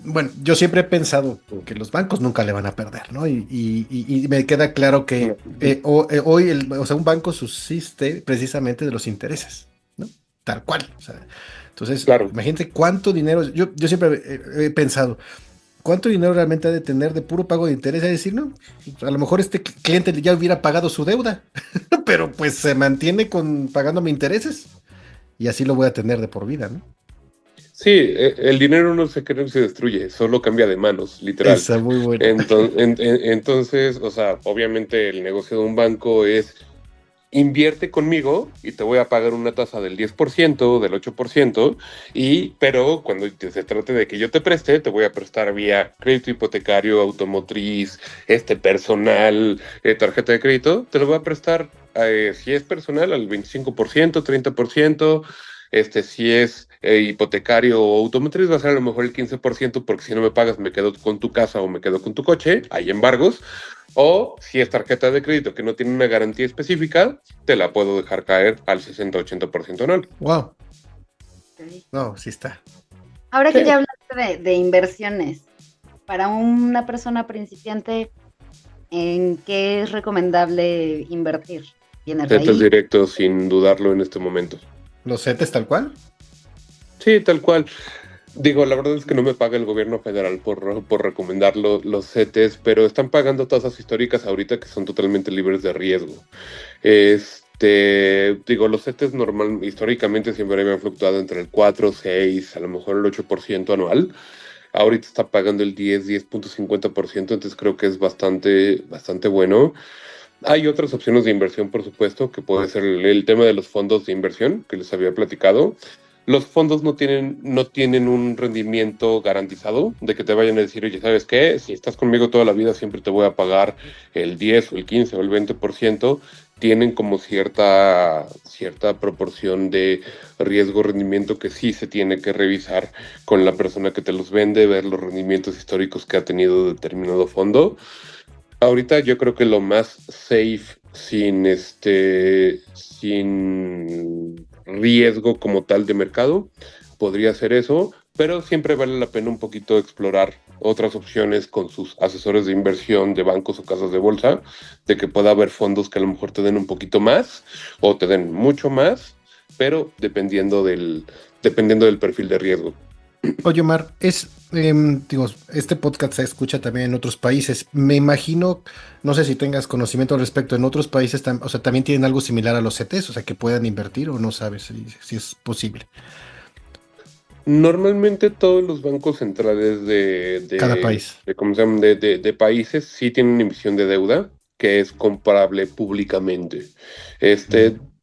bueno, yo siempre he pensado que los bancos nunca le van a perder, ¿no? Y me queda claro que hoy, o sea, un banco subsiste precisamente de los intereses, ¿no? Tal cual. O sea, entonces, Claro. imagínate cuánto dinero. Yo siempre he pensado, ¿cuánto dinero realmente ha de tener de puro pago de interés? Es decir, no, a lo mejor este cliente ya hubiera pagado su deuda, pero pues se mantiene pagándome intereses y así lo voy a tener de por vida, ¿no? Sí, el dinero no se crea ni se destruye, solo cambia de manos, literal. Esa, muy buena. Entonces, o sea, obviamente el negocio de un banco es invierte conmigo y te voy a pagar una tasa del 10%, del 8%, pero cuando se trate de que yo te preste, te voy a prestar vía crédito hipotecario, automotriz, personal, tarjeta de crédito, te lo voy a prestar, si es personal, al 25%, 30%, si es hipotecario o automotriz, va a ser a lo mejor el 15%, porque si no me pagas me quedo con tu casa o me quedo con tu coche, hay embargos. O si es tarjeta de crédito que no tiene una garantía específica, te la puedo dejar caer al 60-80% anual. Wow. Ok. No, sí está. Ahora que Sí. ya hablaste de inversiones, para una persona principiante, ¿en qué es recomendable invertir? ¿Bienes Zetas raíces? directos sin dudarlo en este momento. ¿Los CETES tal cual? Sí, tal cual. Digo, la verdad es que no me paga el gobierno federal por recomendar los CETES, pero están pagando tasas históricas ahorita que son totalmente libres de riesgo. Digo, los CETES históricamente siempre habían fluctuado entre el 4, 6, a lo mejor el 8% anual. Ahorita está pagando el 10.50%, entonces creo que es bastante bueno. Hay otras opciones de inversión, por supuesto, que puede ser el tema de los fondos de inversión que les había platicado. Los fondos no tienen un rendimiento garantizado de que te vayan a decir, oye, ¿sabes qué? Si estás conmigo toda la vida, siempre te voy a pagar el 10 o el 15 o el 20%. Tienen como cierta proporción de riesgo-rendimiento que sí se tiene que revisar con la persona que te los vende, ver los rendimientos históricos que ha tenido determinado fondo. Ahorita yo creo que lo más safe sin riesgo como tal de mercado podría ser eso, pero siempre vale la pena un poquito explorar otras opciones con sus asesores de inversión de bancos o casas de bolsa, de que pueda haber fondos que a lo mejor te den un poquito más o te den mucho más, pero dependiendo del perfil de riesgo. Oye, Omar, digo, este podcast se escucha también en otros países. Me imagino, no sé si tengas conocimiento al respecto, en otros países, o sea, también tienen algo similar a los CETES, o sea, que puedan invertir o no sabes si es posible. Normalmente todos los bancos centrales Cada país. ¿cómo se llaman? De países sí tienen emisión de deuda que es comparable públicamente.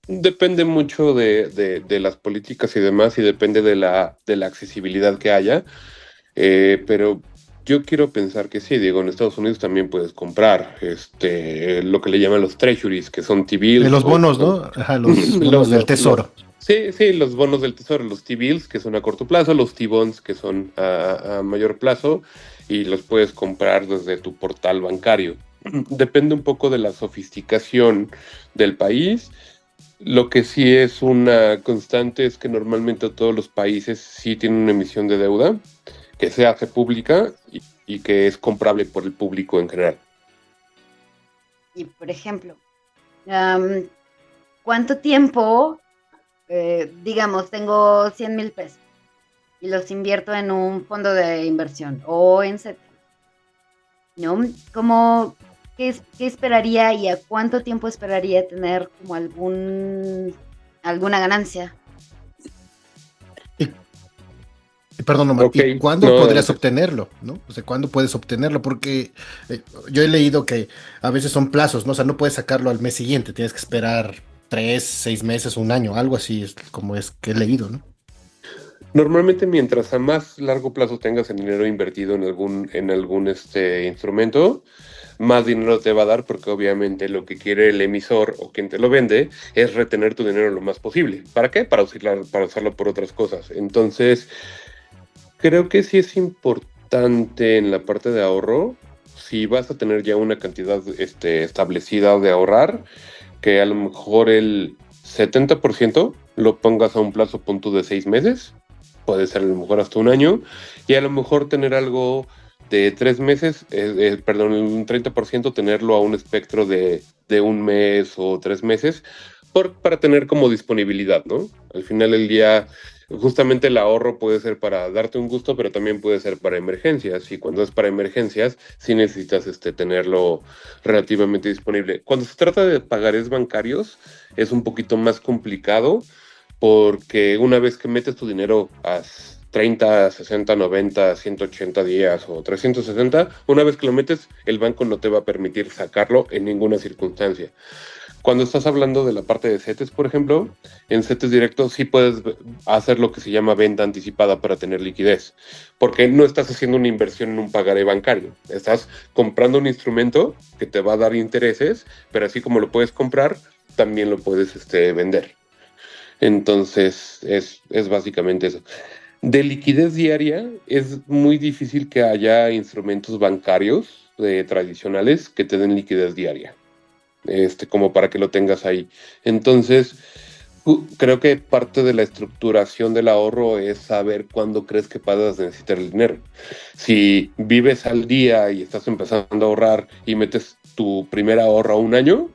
Depende mucho de las políticas y demás, y depende de la accesibilidad que haya, pero yo quiero pensar que sí. Digo, en Estados Unidos también puedes comprar lo que le llaman los treasuries, que son De T-bills los bonos, ¿no? Ajá, los bonos del tesoro. Sí, los bonos del tesoro, los T-bills, que son a corto plazo, los T-bonds, que son a mayor plazo, y los puedes comprar desde tu portal bancario. Depende un poco de la sofisticación del país. Lo que sí es una constante es que normalmente todos los países sí tienen una emisión de deuda que se hace pública y que es comprable por el público en general. Y, por ejemplo, ¿cuánto tiempo, digamos, tengo 100,000 pesos y los invierto en un fondo de inversión o en CETES, ¿no? ¿Qué esperaría y a cuánto tiempo esperaría tener como alguna ganancia? Perdón, Omar, Ok, ¿y cuándo no, podrías adelante. obtenerlo? ¿No? O sea, ¿cuándo puedes obtenerlo? Porque yo he leído que a veces son plazos, ¿no? O sea, no puedes sacarlo al mes siguiente, tienes que esperar 3, 6 meses, un año, algo así es como es que he leído, ¿no? Normalmente, mientras a más largo plazo tengas el dinero invertido en algún instrumento, más dinero te va a dar, porque obviamente lo que quiere el emisor o quien te lo vende es retener tu dinero lo más posible. ¿Para qué? Para usarlo por otras cosas. Entonces, creo que sí es importante en la parte de ahorro, si vas a tener ya una cantidad establecida de ahorrar, que a lo mejor el 70% lo pongas a un plazo punto de 6 meses, puede ser a lo mejor hasta un año, y a lo mejor tener algo de 3 meses, perdón, un 30% tenerlo a un espectro de un mes o 3 meses, para tener como disponibilidad, ¿no? Al final del día, justamente el ahorro puede ser para darte un gusto, pero también puede ser para emergencias, y cuando es para emergencias, sí necesitas tenerlo relativamente disponible. Cuando se trata de pagares bancarios, es un poquito más complicado, porque una vez que metes tu dinero a 30, 60, 90, 180 días o 360, una vez que lo metes, el banco no te va a permitir sacarlo en ninguna circunstancia. Cuando estás hablando de la parte de CETES, por ejemplo, en CETES directo sí puedes hacer lo que se llama venta anticipada para tener liquidez, porque no estás haciendo una inversión en un pagaré bancario, estás comprando un instrumento que te va a dar intereses, pero así como lo puedes comprar, también lo puedes vender. Entonces, es básicamente eso. De liquidez diaria, es muy difícil que haya instrumentos bancarios tradicionales que te den liquidez diaria, como para que lo tengas ahí. Entonces, creo que parte de la estructuración del ahorro es saber cuándo crees que vas a necesitar el dinero. Si vives al día y estás empezando a ahorrar y metes tu primer ahorro a un año,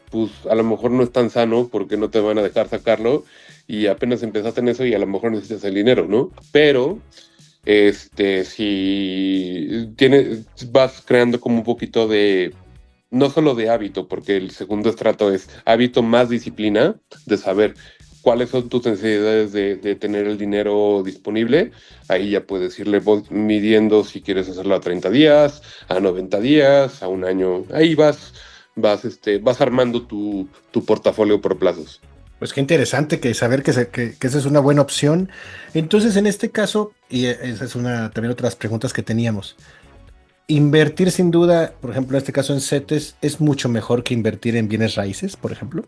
pues a lo mejor no es tan sano porque no te van a dejar sacarlo y apenas empezaste en eso y a lo mejor necesitas el dinero, ¿no? Pero si vas creando como un poquito de, no solo de hábito, porque el segundo estrato es hábito más disciplina, de saber cuáles son tus necesidades de tener el dinero disponible. Ahí ya puedes irle midiendo si quieres hacerlo a 30 días, a 90 días, a un año. Ahí vas armando tu portafolio por plazos. Pues qué interesante que saber que esa es una buena opción. Entonces, en este caso, y esa es también otras preguntas que teníamos, invertir sin duda, por ejemplo, en este caso en CETES, es mucho mejor que invertir en bienes raíces, por ejemplo.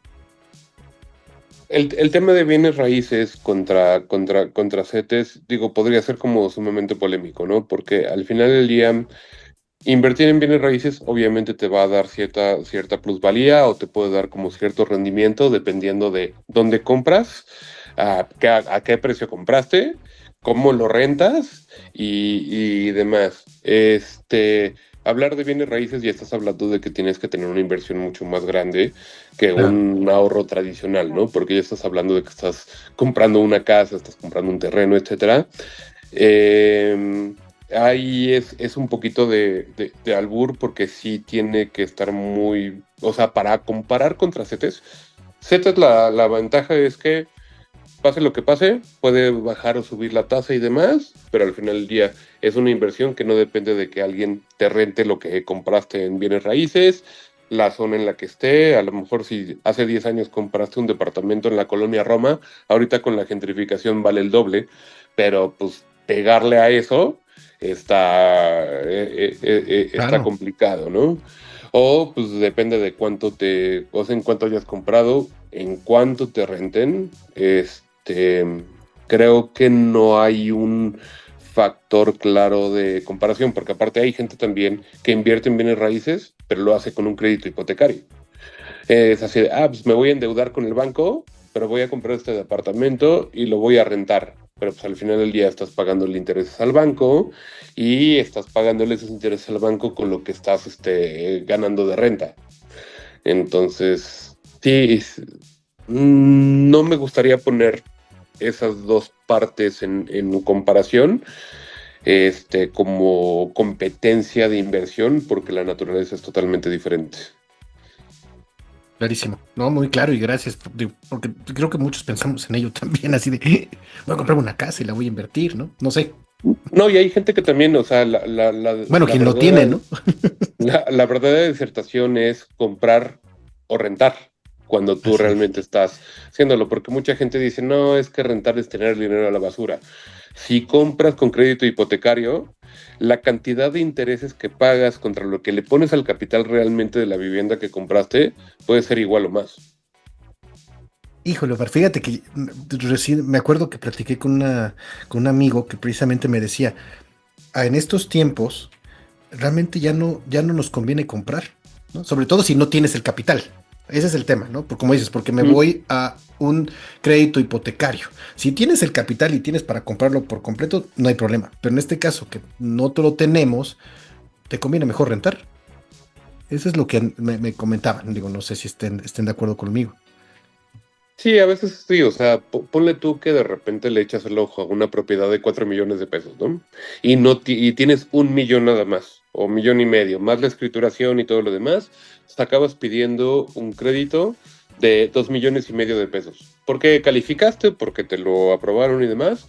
El tema de bienes raíces contra CETES, digo, podría ser como sumamente polémico, ¿no? Porque al final del día, invertir en bienes raíces obviamente te va a dar cierta plusvalía o te puede dar como cierto rendimiento dependiendo de dónde compras, a qué precio compraste, cómo lo rentas y demás. Hablar de bienes raíces ya estás hablando de que tienes que tener una inversión mucho más grande que un ahorro tradicional, ¿no? Porque ya estás hablando de que estás comprando una casa, estás comprando un terreno, etcétera. Ahí es un poquito de albur porque sí tiene que estar muy... O sea, para comparar contra CETES, la ventaja es que pase lo que pase, puede bajar o subir la tasa y demás, pero al final del día es una inversión que no depende de que alguien te rente lo que compraste en bienes raíces, la zona en la que esté. A lo mejor si hace 10 años compraste un departamento en la colonia Roma, ahorita con la gentrificación vale el doble, pero pues pegarle a eso está Claro. complicado, ¿no? O pues depende de en cuánto hayas comprado, en cuánto te renten. Creo que no hay un factor claro de comparación, porque aparte hay gente también que invierte en bienes raíces, pero lo hace con un crédito hipotecario. Es así de, pues me voy a endeudar con el banco, pero voy a comprar este departamento y lo voy a rentar. Pero pues al final del día estás pagando el interés al banco y estás pagándole esos intereses al banco con lo que estás ganando de renta. Entonces, sí, no me gustaría poner esas dos partes en comparación, como competencia de inversión, porque la naturaleza es totalmente diferente. Clarísimo, no, muy claro y gracias, porque creo que muchos pensamos en ello también, así de, voy a comprar una casa y la voy a invertir, ¿no? No sé. No, y hay gente que también, o sea, Bueno, quien lo tiene, ¿no? La verdadera disertación es comprar o rentar cuando tú Así realmente estás haciéndolo, porque mucha gente dice, no, es que rentar es tener el dinero a la basura. Si compras con crédito hipotecario, la cantidad de intereses que pagas contra lo que le pones al capital realmente de la vivienda que compraste puede ser igual o más. Híjole, pero fíjate que recién me acuerdo que platiqué con un amigo que precisamente me decía, en estos tiempos realmente ya no nos conviene comprar, ¿no? Sobre todo si no tienes el capital. Ese es el tema, ¿no? Porque como dices, porque me voy a un crédito hipotecario. Si tienes el capital y tienes para comprarlo por completo, no hay problema. Pero en este caso, que no te lo tenemos, te conviene mejor rentar. Eso es lo que me comentaban. Digo, no sé si estén de acuerdo conmigo. Sí, a veces sí, o sea, ponle tú que de repente le echas el ojo a una propiedad de 4 millones de pesos, ¿no? Y no y tienes 1 millón nada más, o 1,5 millones, más la escrituración y todo lo demás, te acabas pidiendo un crédito de 2,5 millones de pesos. ¿Por qué calificaste? Porque te lo aprobaron y demás.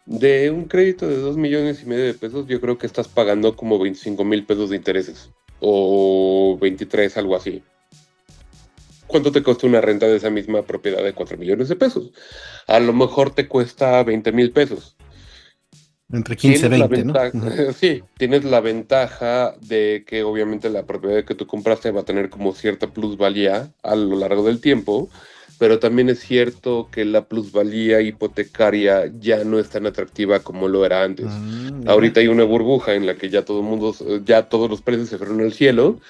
De un crédito de 2,5 millones de pesos, yo creo que estás pagando como 25,000 pesos de intereses, o 23, algo así. ¿Cuánto te cuesta una renta de esa misma propiedad de 4 millones de pesos? A lo mejor te cuesta 20,000 pesos. Entre 15 y Tienes la 20, ¿no? ventaja, sí, tienes la ventaja de que obviamente la propiedad que tú compraste va a tener como cierta plusvalía a lo largo del tiempo, pero también es cierto que la plusvalía hipotecaria ya no es tan atractiva como lo era antes. Ahorita hay una burbuja en la que ya todo el mundo, ya todos los precios se fueron al cielo,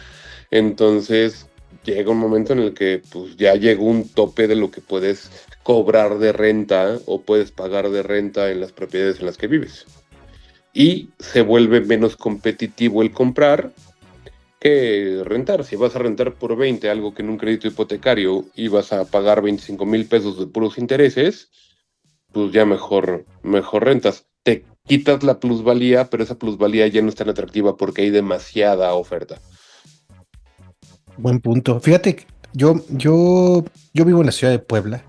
entonces llega un momento en el que pues ya llegó un tope de lo que puedes cobrar de renta o puedes pagar de renta en las propiedades en las que vives. Y se vuelve menos competitivo el comprar que rentar. Si vas a rentar por 20 algo que en un crédito hipotecario ibas a pagar 25,000 pesos de puros intereses, pues ya mejor rentas. Te quitas la plusvalía, pero esa plusvalía ya no es tan atractiva porque hay demasiada oferta. Buen punto. Fíjate, yo vivo en la ciudad de Puebla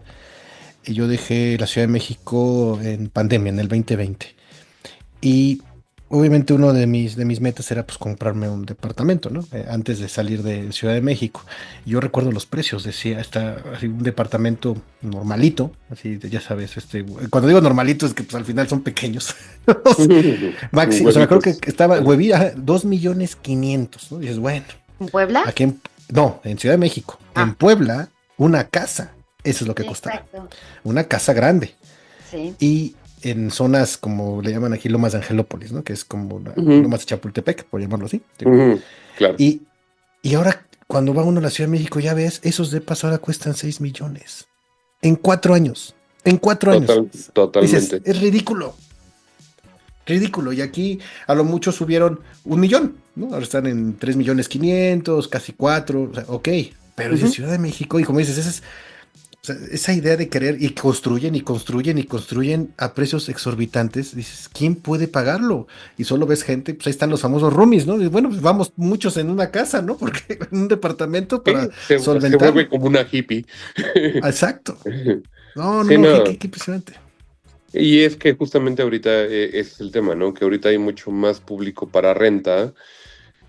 y yo dejé la Ciudad de México en pandemia, en el 2020. Y obviamente uno de mis metas era pues comprarme un departamento, ¿no? Antes de salir de Ciudad de México. Yo recuerdo los precios, decía, hasta así, un departamento normalito, así, ya sabes, cuando digo normalito es que pues al final son pequeños. Maxi, o sea, me acuerdo que estaba, 2,500,000, ¿no? Y dices, bueno, ¿En Puebla? no, en Ciudad de México. En Puebla, una casa, eso es lo que costaba. Exacto. Una casa grande. Sí. Y en zonas como le llaman aquí Lomas de Angelópolis, ¿no? Que es como Lomas de Chapultepec, por llamarlo así. Claro. Y ahora, cuando va uno a la Ciudad de México, ya ves, esos depas ahora cuestan 6 millones. En 4 años. En 4 años. Totalmente. Dices, es ridículo. Ridículo. Y aquí a lo mucho subieron 1 millón, ¿no? Ahora están en 3,500,000, casi 4. O sea, ok. Pero es Ciudad de México, y como dices, esa idea de querer, y construyen y construyen y construyen a precios exorbitantes, dices, ¿quién puede pagarlo? Y solo ves gente, pues ahí están los famosos roomies, ¿no? Y bueno, pues vamos muchos en una casa, ¿no? Porque en un departamento para solventar. Se vuelve como una hippie. Exacto. No, Sí, qué impresionante. Y es que justamente ahorita ese es el tema, ¿no? Que ahorita hay mucho más público para renta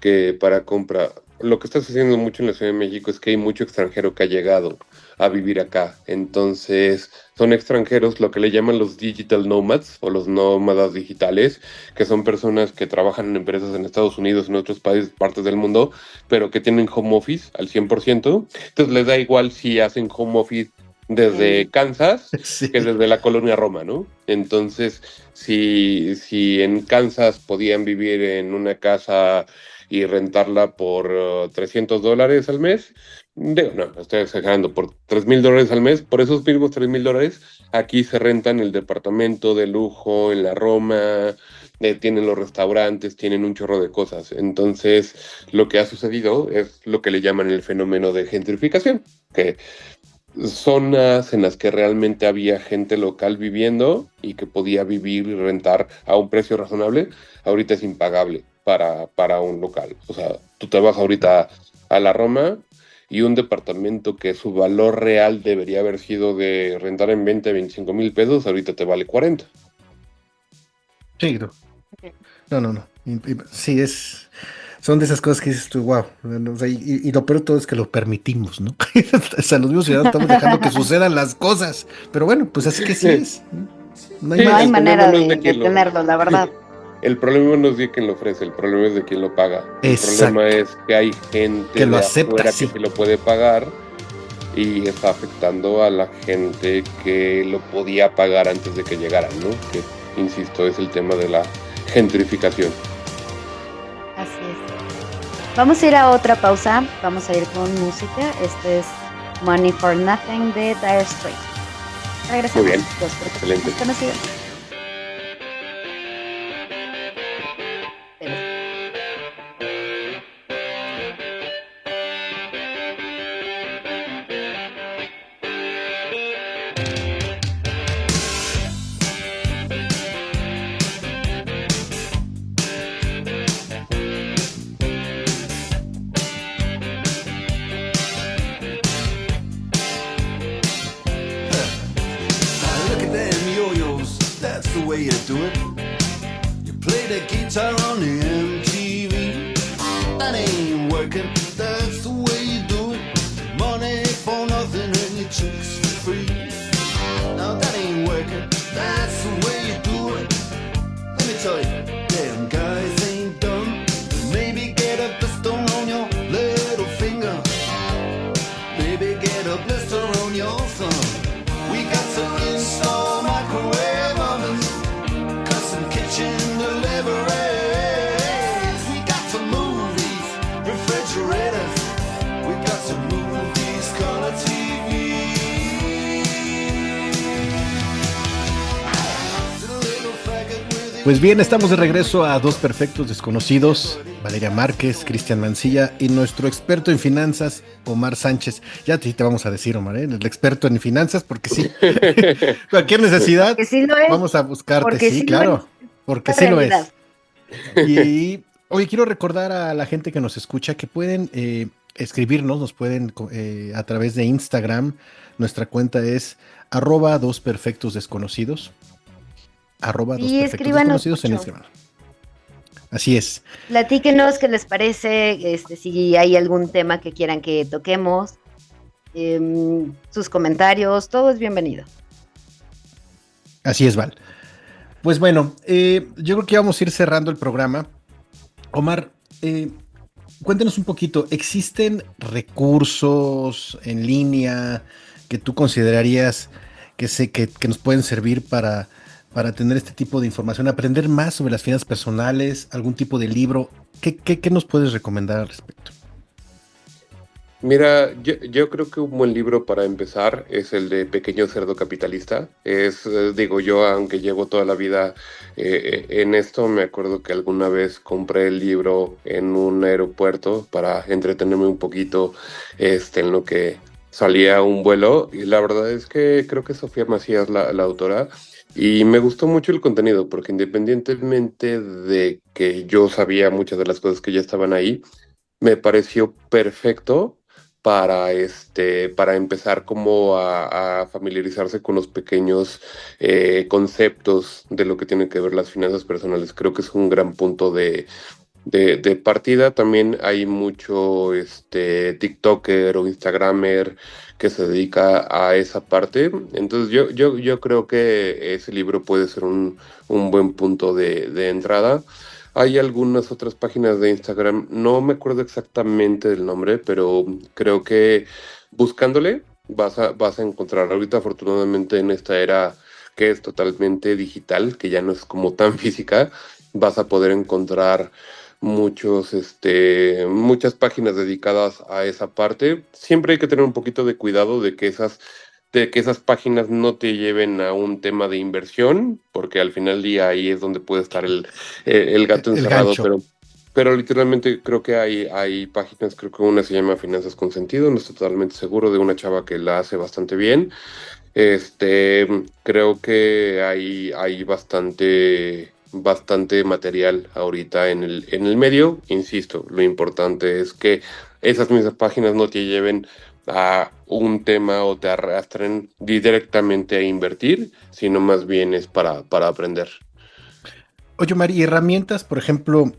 que para compra. Lo que está sucediendo mucho en la Ciudad de México es que hay mucho extranjero que ha llegado a vivir acá. Entonces, son extranjeros, lo que le llaman los digital nomads o los nómadas digitales, que son personas que trabajan en empresas en Estados Unidos, en otros países, partes del mundo, pero que tienen home office al 100%. Entonces, les da igual si hacen home office desde Kansas Sí. que desde la colonia Roma, ¿no? Entonces, si en Kansas podían vivir en una casa y rentarla por $300 al mes, digo, no, estoy exagerando, por $3,000 al mes, por esos mismos $3,000, aquí se rentan el departamento de lujo en la Roma, tienen los restaurantes, tienen un chorro de cosas. Entonces, lo que ha sucedido es lo que le llaman el fenómeno de gentrificación, que zonas en las que realmente había gente local viviendo y que podía vivir y rentar a un precio razonable, ahorita es impagable para un local. O sea, tú te vas ahorita a la Roma y un departamento que su valor real debería haber sido de rentar en 20,000, 25,000 pesos, ahorita te vale 40. Sí, no. Sí, son de esas cosas que dices tú, wow. O sea, y lo peor de todo es que lo permitimos, ¿no? O sea, los mismos ciudadanos estamos dejando que sucedan las cosas. Pero bueno, pues así que sí es. No hay, No hay manera de quien tenerlo, la verdad. El problema no es de quien lo ofrece, el problema es de quien lo paga. Exacto. El problema es que hay gente que lo de acepta, afuera sí. que se lo puede pagar y está afectando a la gente que lo podía pagar antes de que llegaran, ¿no? Que, insisto, es el tema de la gentrificación. Así es. Vamos a ir a otra pausa, vamos a ir con música. Este es Money for Nothing de Dire Straits. Regresamos. Muy bien, excelente. Desconocidos. Pues bien, estamos de regreso a Dos Perfectos Desconocidos, Valeria Márquez, Cristian Mancilla y nuestro experto en finanzas, Omar Sánchez. Ya te vamos a decir, Omar, el experto en finanzas, porque sí, cualquier necesidad, sí lo es, vamos a buscarte, sí, sí claro, porque sí lo es. Y hoy quiero recordar a la gente que nos escucha que pueden escribirnos, nos pueden a través de Instagram, nuestra cuenta es @2perfectosdesconocidos. Sí, escríbanos en Instagram. Así es. Platíquenos qué les parece, si hay algún tema que quieran que toquemos, sus comentarios, todo es bienvenido. Así es, Val. Pues bueno, yo creo que vamos a ir cerrando el programa. Omar, cuéntanos un poquito, ¿existen recursos en línea que tú considerarías que nos pueden servir para tener este tipo de información, aprender más sobre las finanzas personales, algún tipo de libro? ¿Qué nos puedes recomendar al respecto? Mira, yo creo que un buen libro para empezar es el de Pequeño Cerdo Capitalista. Digo yo, aunque llevo toda la vida en esto, me acuerdo que alguna vez compré el libro en un aeropuerto para entretenerme un poquito en lo que salía un vuelo, y la verdad es que creo que Sofía Macías, la autora, y me gustó mucho el contenido, porque independientemente de que yo sabía muchas de las cosas que ya estaban ahí, me pareció perfecto para empezar como a familiarizarse con los pequeños conceptos de lo que tienen que ver las finanzas personales. Creo que es un gran punto de partida. También hay mucho TikToker o Instagramer que se dedica a esa parte. Entonces yo creo que ese libro puede ser un buen punto de entrada. Hay algunas otras páginas de Instagram, no me acuerdo exactamente del nombre, pero creo que buscándole vas a encontrar. Ahorita, afortunadamente, en esta era que es totalmente digital, que ya no es como tan física, vas a poder encontrar muchas páginas dedicadas a esa parte. Siempre hay que tener un poquito de cuidado de que esas páginas no te lleven a un tema de inversión, porque al final del día ahí es donde puede estar el gato encerrado, pero literalmente creo que hay páginas, creo que una se llama Finanzas con Sentido, no estoy totalmente seguro, de una chava que la hace bastante bien. Creo que hay bastante material ahorita en el medio. Insisto, lo importante es que esas mismas páginas no te lleven a un tema o te arrastren directamente a invertir, sino más bien es para aprender. Oye, Mari, herramientas, por ejemplo,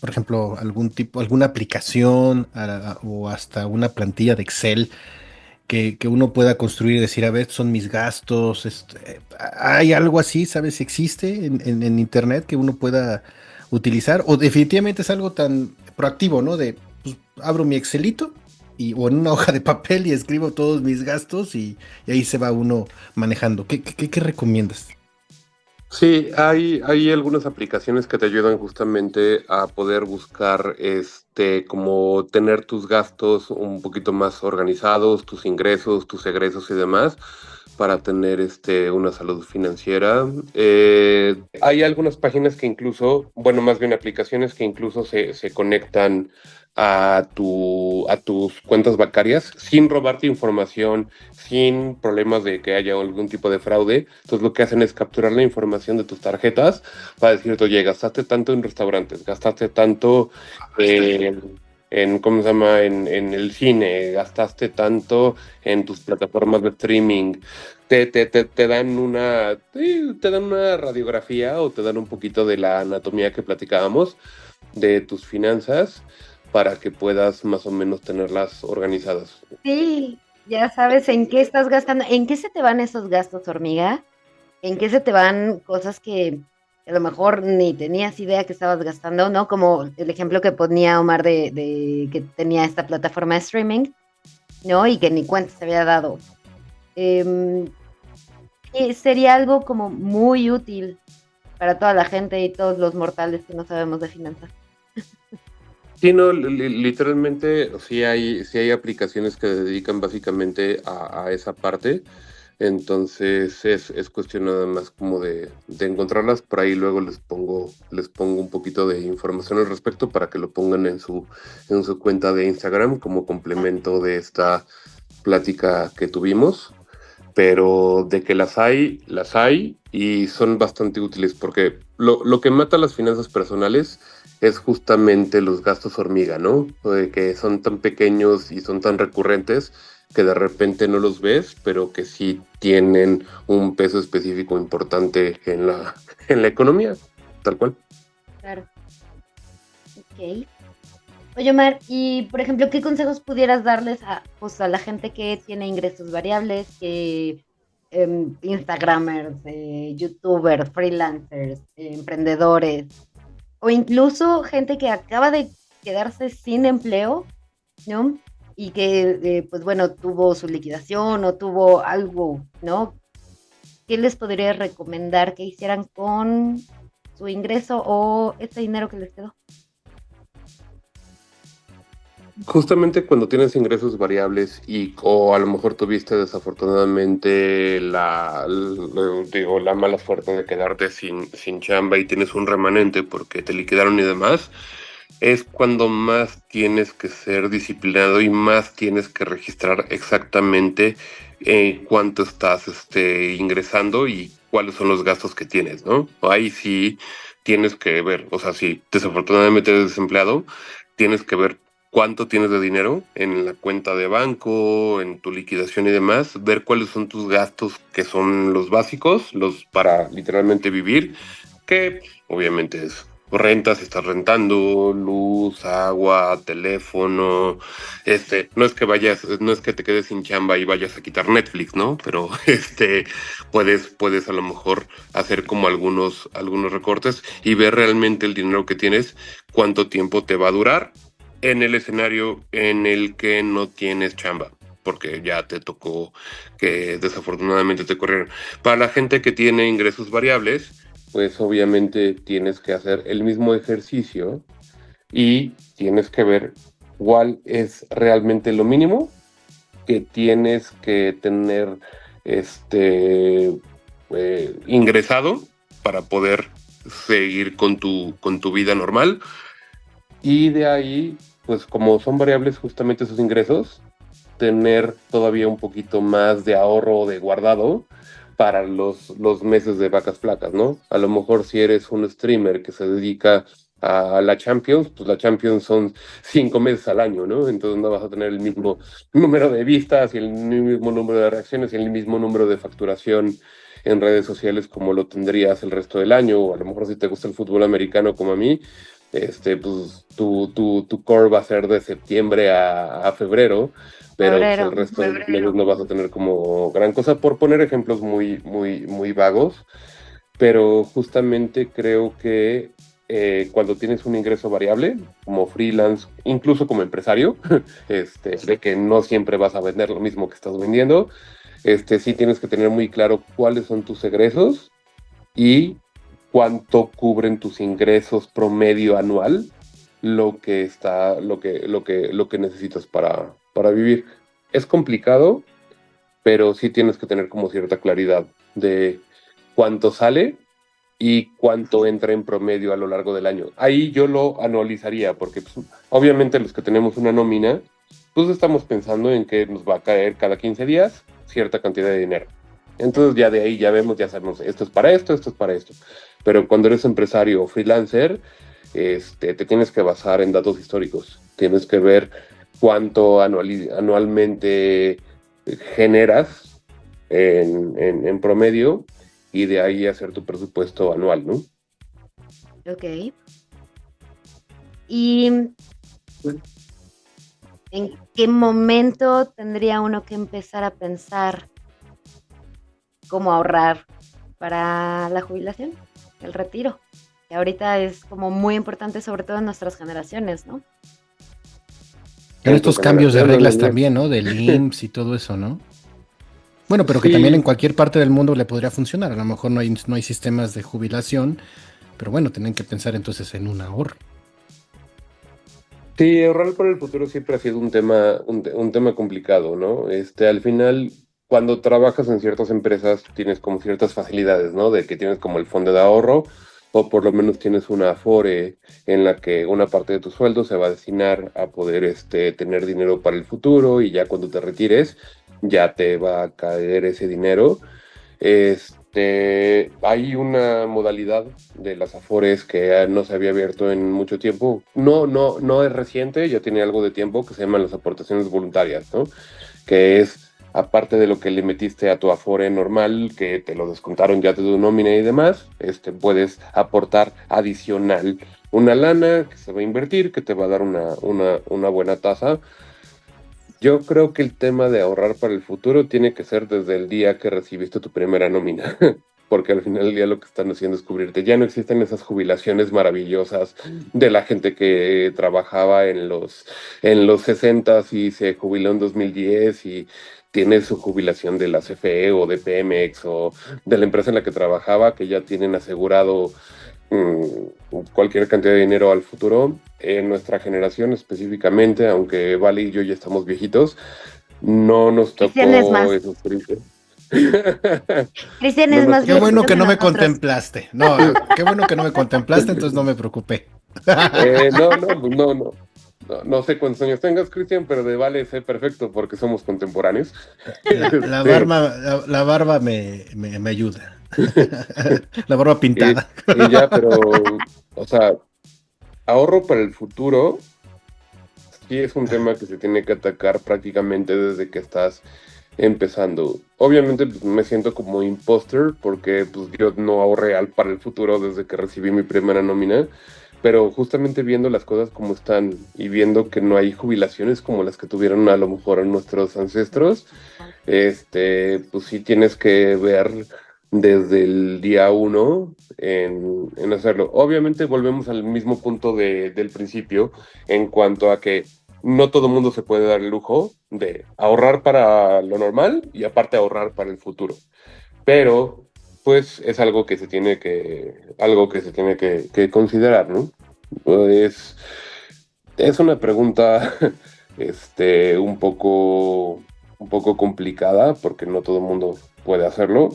por ejemplo, alguna aplicación o hasta una plantilla de Excel que uno pueda construir y decir, a ver, son mis gastos, ¿hay algo así, sabes, si existe en Internet que uno pueda utilizar? O definitivamente es algo tan proactivo, ¿no? De, pues, abro mi Excelito o en una hoja de papel y escribo todos mis gastos y ahí se va uno manejando. ¿Qué recomiendas? Sí, hay algunas aplicaciones que te ayudan justamente a poder buscar, como tener tus gastos un poquito más organizados, tus ingresos, tus egresos y demás, para tener, una salud financiera. Hay algunas páginas que incluso, bueno, más bien aplicaciones que incluso se conectan a tus cuentas bancarias sin robarte información, sin problemas de que haya algún tipo de fraude. Entonces lo que hacen es capturar la información de tus tarjetas para decirte, oye, gastaste tanto en restaurantes, gastaste tanto ¿cómo se llama? En el cine, gastaste tanto en tus plataformas de streaming. Te dan te dan una radiografía o te dan un poquito de la anatomía que platicábamos de tus finanzas para que puedas más o menos tenerlas organizadas. Sí, ya sabes en qué estás gastando, en qué se te van esos gastos, hormiga, en qué se te van cosas que a lo mejor ni tenías idea que estabas gastando, ¿no? Como el ejemplo que ponía Omar de que tenía esta plataforma de streaming, ¿no? Y que ni cuenta se había dado. Em, y sería algo como muy útil para toda la gente y todos los mortales que no sabemos de finanzas. Sí, no, literalmente sí hay aplicaciones que se dedican básicamente a esa parte. Entonces es cuestión nada más como de encontrarlas. Por ahí luego les pongo un poquito de información al respecto para que lo pongan en su cuenta de Instagram como complemento de esta plática que tuvimos. Pero de que las hay y son bastante útiles porque lo que mata las finanzas personales es justamente los gastos hormiga, ¿no? Que son tan pequeños y son tan recurrentes que de repente no los ves, pero que sí tienen un peso específico importante en la economía, tal cual. Claro. Ok. Oye, Omar, y por ejemplo, ¿qué consejos pudieras darles a, pues, a la gente que tiene ingresos variables, que Instagramers, YouTubers, freelancers, emprendedores, o incluso gente que acaba de quedarse sin empleo, ¿no? Y que, pues bueno, tuvo su liquidación o tuvo algo, ¿no? ¿Qué les podría recomendar que hicieran con su ingreso o ese dinero que les quedó? Justamente cuando tienes ingresos variables o a lo mejor tuviste desafortunadamente digo, la mala suerte de quedarte sin chamba y tienes un remanente porque te liquidaron y demás, es cuando más tienes que ser disciplinado y más tienes que registrar exactamente cuánto estás ingresando y cuáles son los gastos que tienes, ¿no? Ahí sí tienes que ver, o sea, si desafortunadamente eres desempleado, tienes que ver cuánto tienes de dinero en la cuenta de banco, en tu liquidación y demás, ver cuáles son tus gastos que son los básicos, los para literalmente vivir, que obviamente es renta, si estás rentando, luz, agua, teléfono, no es que te quedes sin chamba y vayas a quitar Netflix, ¿no? Pero puedes a lo mejor hacer como algunos recortes y ver realmente el dinero que tienes, cuánto tiempo te va a durar en el escenario en el que no tienes chamba, porque ya te tocó que desafortunadamente te corrieron. Para la gente que tiene ingresos variables, pues obviamente tienes que hacer el mismo ejercicio y tienes que ver cuál es realmente lo mínimo que tienes que tener ingresado para poder seguir con tu vida normal. Y de ahí, pues como son variables justamente esos ingresos, tener todavía un poquito más de ahorro o de guardado para los meses de vacas flacas, ¿no? A lo mejor si eres un streamer que se dedica a la Champions, pues la Champions son 5 meses al año, ¿no? Entonces no vas a tener el mismo número de vistas y el mismo número de reacciones y el mismo número de facturación en redes sociales como lo tendrías el resto del año, o a lo mejor si te gusta el fútbol americano como a mí, pues tu core va a ser de septiembre a febrero, pero pues, el resto de los meses no vas a tener como gran cosa, por poner ejemplos muy vagos, pero justamente creo que cuando tienes un ingreso variable, como freelance, incluso como empresario, de que no siempre vas a vender lo mismo que estás vendiendo, sí tienes que tener muy claro cuáles son tus egresos y cuánto cubren tus ingresos promedio anual, lo que necesitas para vivir. Es complicado, pero sí tienes que tener como cierta claridad de cuánto sale y cuánto entra en promedio a lo largo del año. Ahí yo lo anualizaría, porque pues, obviamente los que tenemos una nómina, pues estamos pensando en que nos va a caer cada 15 días cierta cantidad de dinero. Entonces ya de ahí ya vemos, ya sabemos, esto es para esto, esto es para esto. Pero cuando eres empresario o freelancer, te tienes que basar en datos históricos. Tienes que ver cuánto anualmente generas en promedio y de ahí hacer tu presupuesto anual, ¿no? Ok. ¿Y en qué momento tendría uno que empezar a pensar cómo ahorrar para la jubilación, el retiro? Que ahorita es como muy importante, sobre todo en nuestras generaciones, ¿no? En estos cambios de reglas también, ¿no? Del IMSS y todo eso, ¿no? Bueno, pero que también en cualquier parte del mundo le podría funcionar. A lo mejor no hay sistemas de jubilación, pero bueno, tienen que pensar entonces en un ahorro. Sí, ahorrar para el futuro siempre ha sido un tema complicado, ¿no? Al final, cuando trabajas en ciertas empresas, tienes como ciertas facilidades, ¿no? De que tienes como el fondo de ahorro, o por lo menos tienes una Afore en la que una parte de tu sueldo se va a destinar a poder tener dinero para el futuro, y ya cuando te retires, ya te va a caer ese dinero. Hay una modalidad de las Afores que no se había abierto en mucho tiempo. No es reciente, ya tiene algo de tiempo, que se llaman las aportaciones voluntarias, ¿no? Que es, aparte de lo que le metiste a tu Afore normal, que te lo descontaron ya de tu nómina y demás, puedes aportar adicional una lana que se va a invertir, que te va a dar una buena tasa. Yo creo que el tema de ahorrar para el futuro tiene que ser desde el día que recibiste tu primera nómina, porque al final del día lo que están haciendo es cubrirte. Ya no existen esas jubilaciones maravillosas de la gente que trabajaba en los 60s y se jubiló en 2010 y tiene su jubilación de la CFE o de Pemex o de la empresa en la que trabajaba, que ya tienen asegurado cualquier cantidad de dinero al futuro. En nuestra generación específicamente, aunque Vale y yo ya estamos viejitos, no nos tocó esos tristes. Cristian es más Qué bueno que no me contemplaste. No, qué bueno que no me contemplaste, entonces no me preocupé. No sé cuántos años tengas, Cristian, pero de Vale sé perfecto porque somos contemporáneos. La barba me ayuda. La barba pintada. Y ya, pero, o sea, ahorro para el futuro sí es un tema que se tiene que atacar prácticamente desde que estás empezando. Obviamente pues, me siento como imposter porque pues, yo no ahorré para el futuro desde que recibí mi primera nómina, pero justamente viendo las cosas como están y viendo que no hay jubilaciones como las que tuvieron a lo mejor nuestros ancestros, pues sí tienes que ver desde el día uno en hacerlo. Obviamente volvemos al mismo punto del principio en cuanto a que no todo el mundo se puede dar el lujo de ahorrar para lo normal y aparte ahorrar para el futuro. Pero pues es algo que se tiene que considerar, ¿no? Es una pregunta un poco complicada porque no todo el mundo puede hacerlo.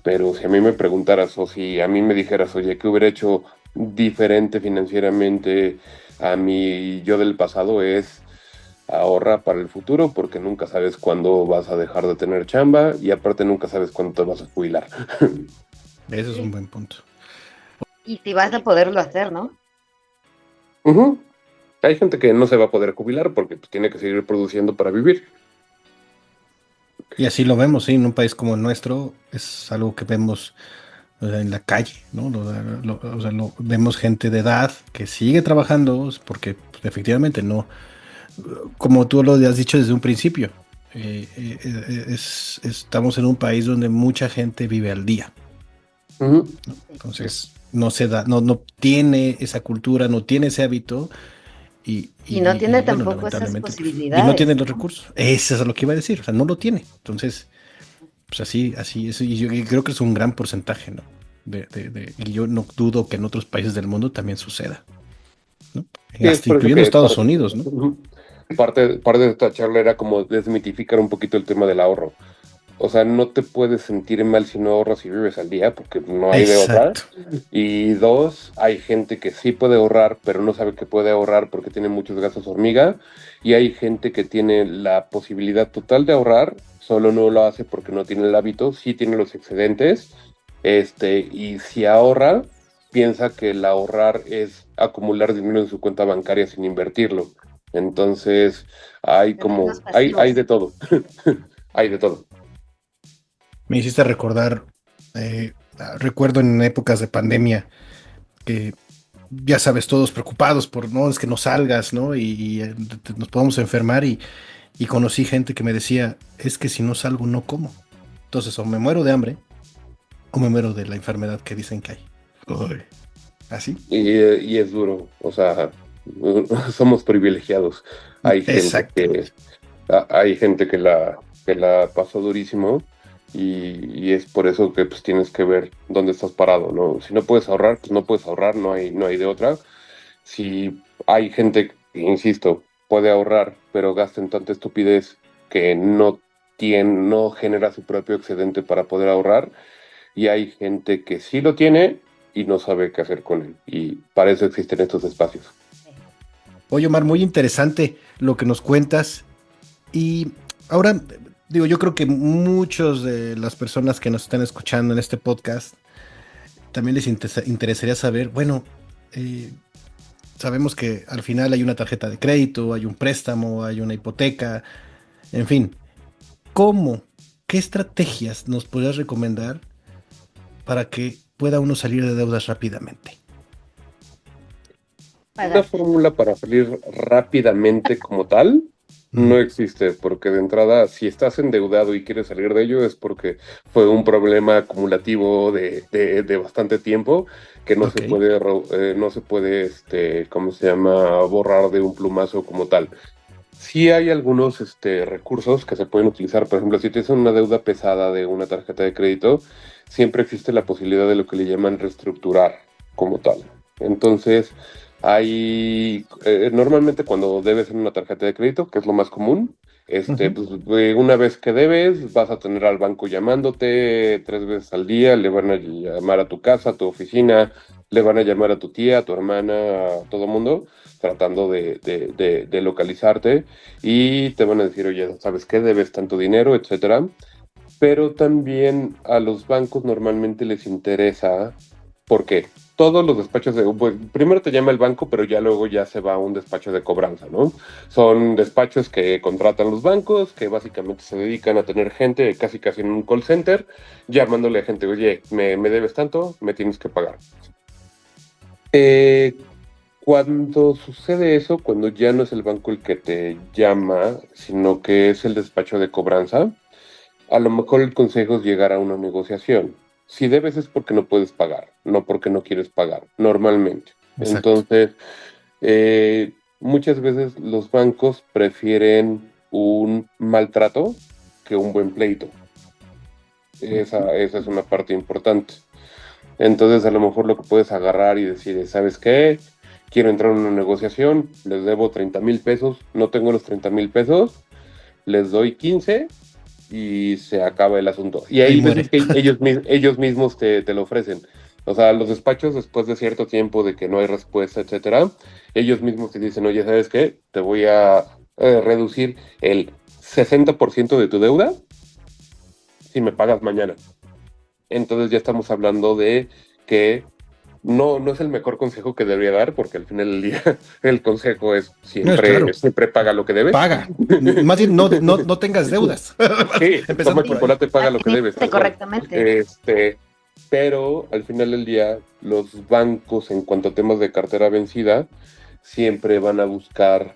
Pero si a mí me preguntaras o si a mí me dijeras, oye, ¿qué hubiera hecho diferente financieramente a mi yo del pasado? Es ahorra para el futuro porque nunca sabes cuándo vas a dejar de tener chamba y aparte nunca sabes cuándo te vas a jubilar. Eso es un buen punto. Y si vas a poderlo hacer, ¿no? Uh-huh. Hay gente que no se va a poder jubilar porque pues, tiene que seguir produciendo para vivir. Y así lo vemos, sí, en un país como el nuestro es algo que vemos en la calle, ¿no? Vemos gente de edad que sigue trabajando porque pues, efectivamente no, como tú lo has dicho desde un principio, estamos en un país donde mucha gente vive al día. Uh-huh. ¿No? Entonces no se da, no tiene esa cultura, no tiene ese hábito. Y no tiene tampoco esas posibilidades. Y no tiene los recursos. Eso es lo que iba a decir. O sea, no lo tiene. Entonces, pues así es. Y yo creo que es un gran porcentaje, ¿no? y yo no dudo que en otros países del mundo también suceda, ¿no? Sí, es Hasta por eso incluyendo que Estados Unidos, ¿no? parte de esta charla era como desmitificar un poquito el tema del ahorro. O sea, no te puedes sentir mal si no ahorras y vives al día, porque no hay de otra. Exacto. Y dos, hay gente que sí puede ahorrar, pero no sabe que puede ahorrar porque tiene muchos gastos hormiga. Y hay gente que tiene la posibilidad total de ahorrar, solo no lo hace porque no tiene el hábito, sí tiene los excedentes. Y si ahorra, piensa que el ahorrar es acumular dinero en su cuenta bancaria sin invertirlo. Entonces, Tenerlos hay pasivos. de todo. Hay de todo. Me hiciste recordar, recuerdo en épocas de pandemia que ya sabes, todos preocupados por, no, es que no salgas, ¿no? Nos podemos enfermar y conocí gente que me decía, es que si no salgo no como. Entonces o me muero de hambre o me muero de la enfermedad que dicen que hay. Uy. ¿Así? Y es duro, o sea, somos privilegiados. Hay gente Exactamente. hay gente que la pasó durísimo y es por eso que pues tienes que ver dónde estás parado, ¿no? Si no puedes ahorrar, pues no puedes ahorrar, no hay de otra. Si hay gente que, insisto, puede ahorrar, pero gasta en tanta estupidez que no genera su propio excedente para poder ahorrar, y hay gente que sí lo tiene y no sabe qué hacer con él. Y para eso existen estos espacios. Oye, Omar, muy interesante lo que nos cuentas. Y ahora, digo, yo creo que muchos de las personas que nos están escuchando en este podcast también les interesaría saber, bueno, eh, sabemos que al final hay una tarjeta de crédito, hay un préstamo, hay una hipoteca, en fin, ¿cómo? ¿Qué estrategias nos podrías recomendar para que pueda uno salir de deudas rápidamente? Una Pagar. fórmula para salir rápidamente como tal Ujú. no existe, porque de entrada, si estás endeudado y quieres salir de ello, es porque fue un problema acumulativo de bastante tiempo que Ok, no se puede, ¿cómo se llama?, borrar de un plumazo como tal. Sí hay algunos recursos que se pueden utilizar. Por ejemplo, si tienes una deuda pesada de una tarjeta de crédito, siempre existe la posibilidad de lo que le llaman reestructurar como tal. Entonces, normalmente cuando debes en una tarjeta de crédito, que es lo más común, ujú, pues, una vez que debes, vas a tener al banco llamándote 3 veces al día, le van a llamar a tu casa, a tu oficina, le van a llamar a tu tía, a tu hermana, a todo mundo tratando de localizarte y te van a decir, oye, ¿sabes qué? Debes tanto dinero, etcétera. Pero también a los bancos normalmente les interesa, porque todos los despachos pues, primero te llama el banco, pero ya luego ya se va a un despacho de cobranza, ¿no? Son despachos que contratan los bancos, que básicamente se dedican a tener gente casi casi en un call center, llamándole a gente, oye, me debes tanto, me tienes que pagar. Eh, Cuando sucede eso, cuando ya no es el banco el que te llama, sino que es el despacho de cobranza, a lo mejor el consejo es llegar a una negociación. Si debes es porque no puedes pagar, no porque no quieres pagar, normalmente. exacto. Entonces, muchas veces los bancos prefieren un maltrato que un buen pleito. Esa es una parte importante. Entonces, a lo mejor lo que puedes agarrar y decir, ¿sabes qué? Quiero entrar en una negociación, les debo 30,000 pesos, no tengo los 30,000 pesos, les doy 15 y se acaba el asunto. Y Ahí hay veces muere. que ellos mismos te lo ofrecen. O sea, los despachos, después de cierto tiempo de que no hay respuesta, etcétera, ellos mismos te dicen, oye, ¿sabes qué? Te voy a reducir el 60% de tu deuda si me pagas mañana. Entonces ya estamos hablando de que no es el mejor consejo que debería dar, porque al final del día el consejo es No, es claro, siempre paga lo que debes. paga. Más bien, no tengas deudas. Sí, toma Empezando por ahí. chocolate, paga lo que debes, Administre tal cual. correctamente. Pero al final del día, los bancos, en cuanto a temas de cartera vencida, siempre van a buscar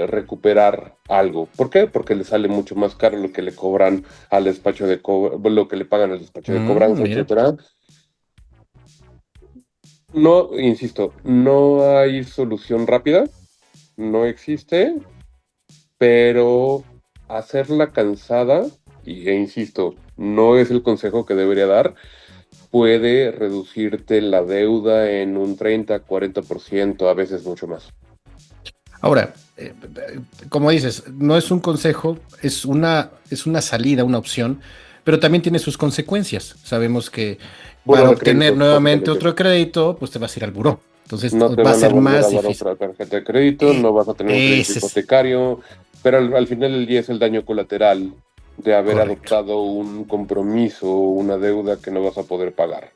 recuperar algo. ¿Por qué? Porque les sale mucho más caro lo que le cobran al despacho lo que le pagan al despacho de cobranza, Mira, etcétera. No, insisto, no hay solución rápida, no existe, pero hacerla cansada, e insisto, no es el consejo que debería dar, puede reducirte la deuda en un 30, 40%, a veces mucho más. Ahora, como dices, no es un consejo, es una salida, una opción, pero también tiene sus consecuencias. Sabemos que Buró para de obtener crédito, nuevamente básicamente. otro crédito, pues te vas a ir al buró. Entonces No te va a van a ser volver a más dar difícil. otra tarjeta de crédito, no vas a tener un crédito Ese es hipotecario, pero al final del día es el daño colateral de haber correcto. adoptado un compromiso, una deuda que no vas a poder pagar.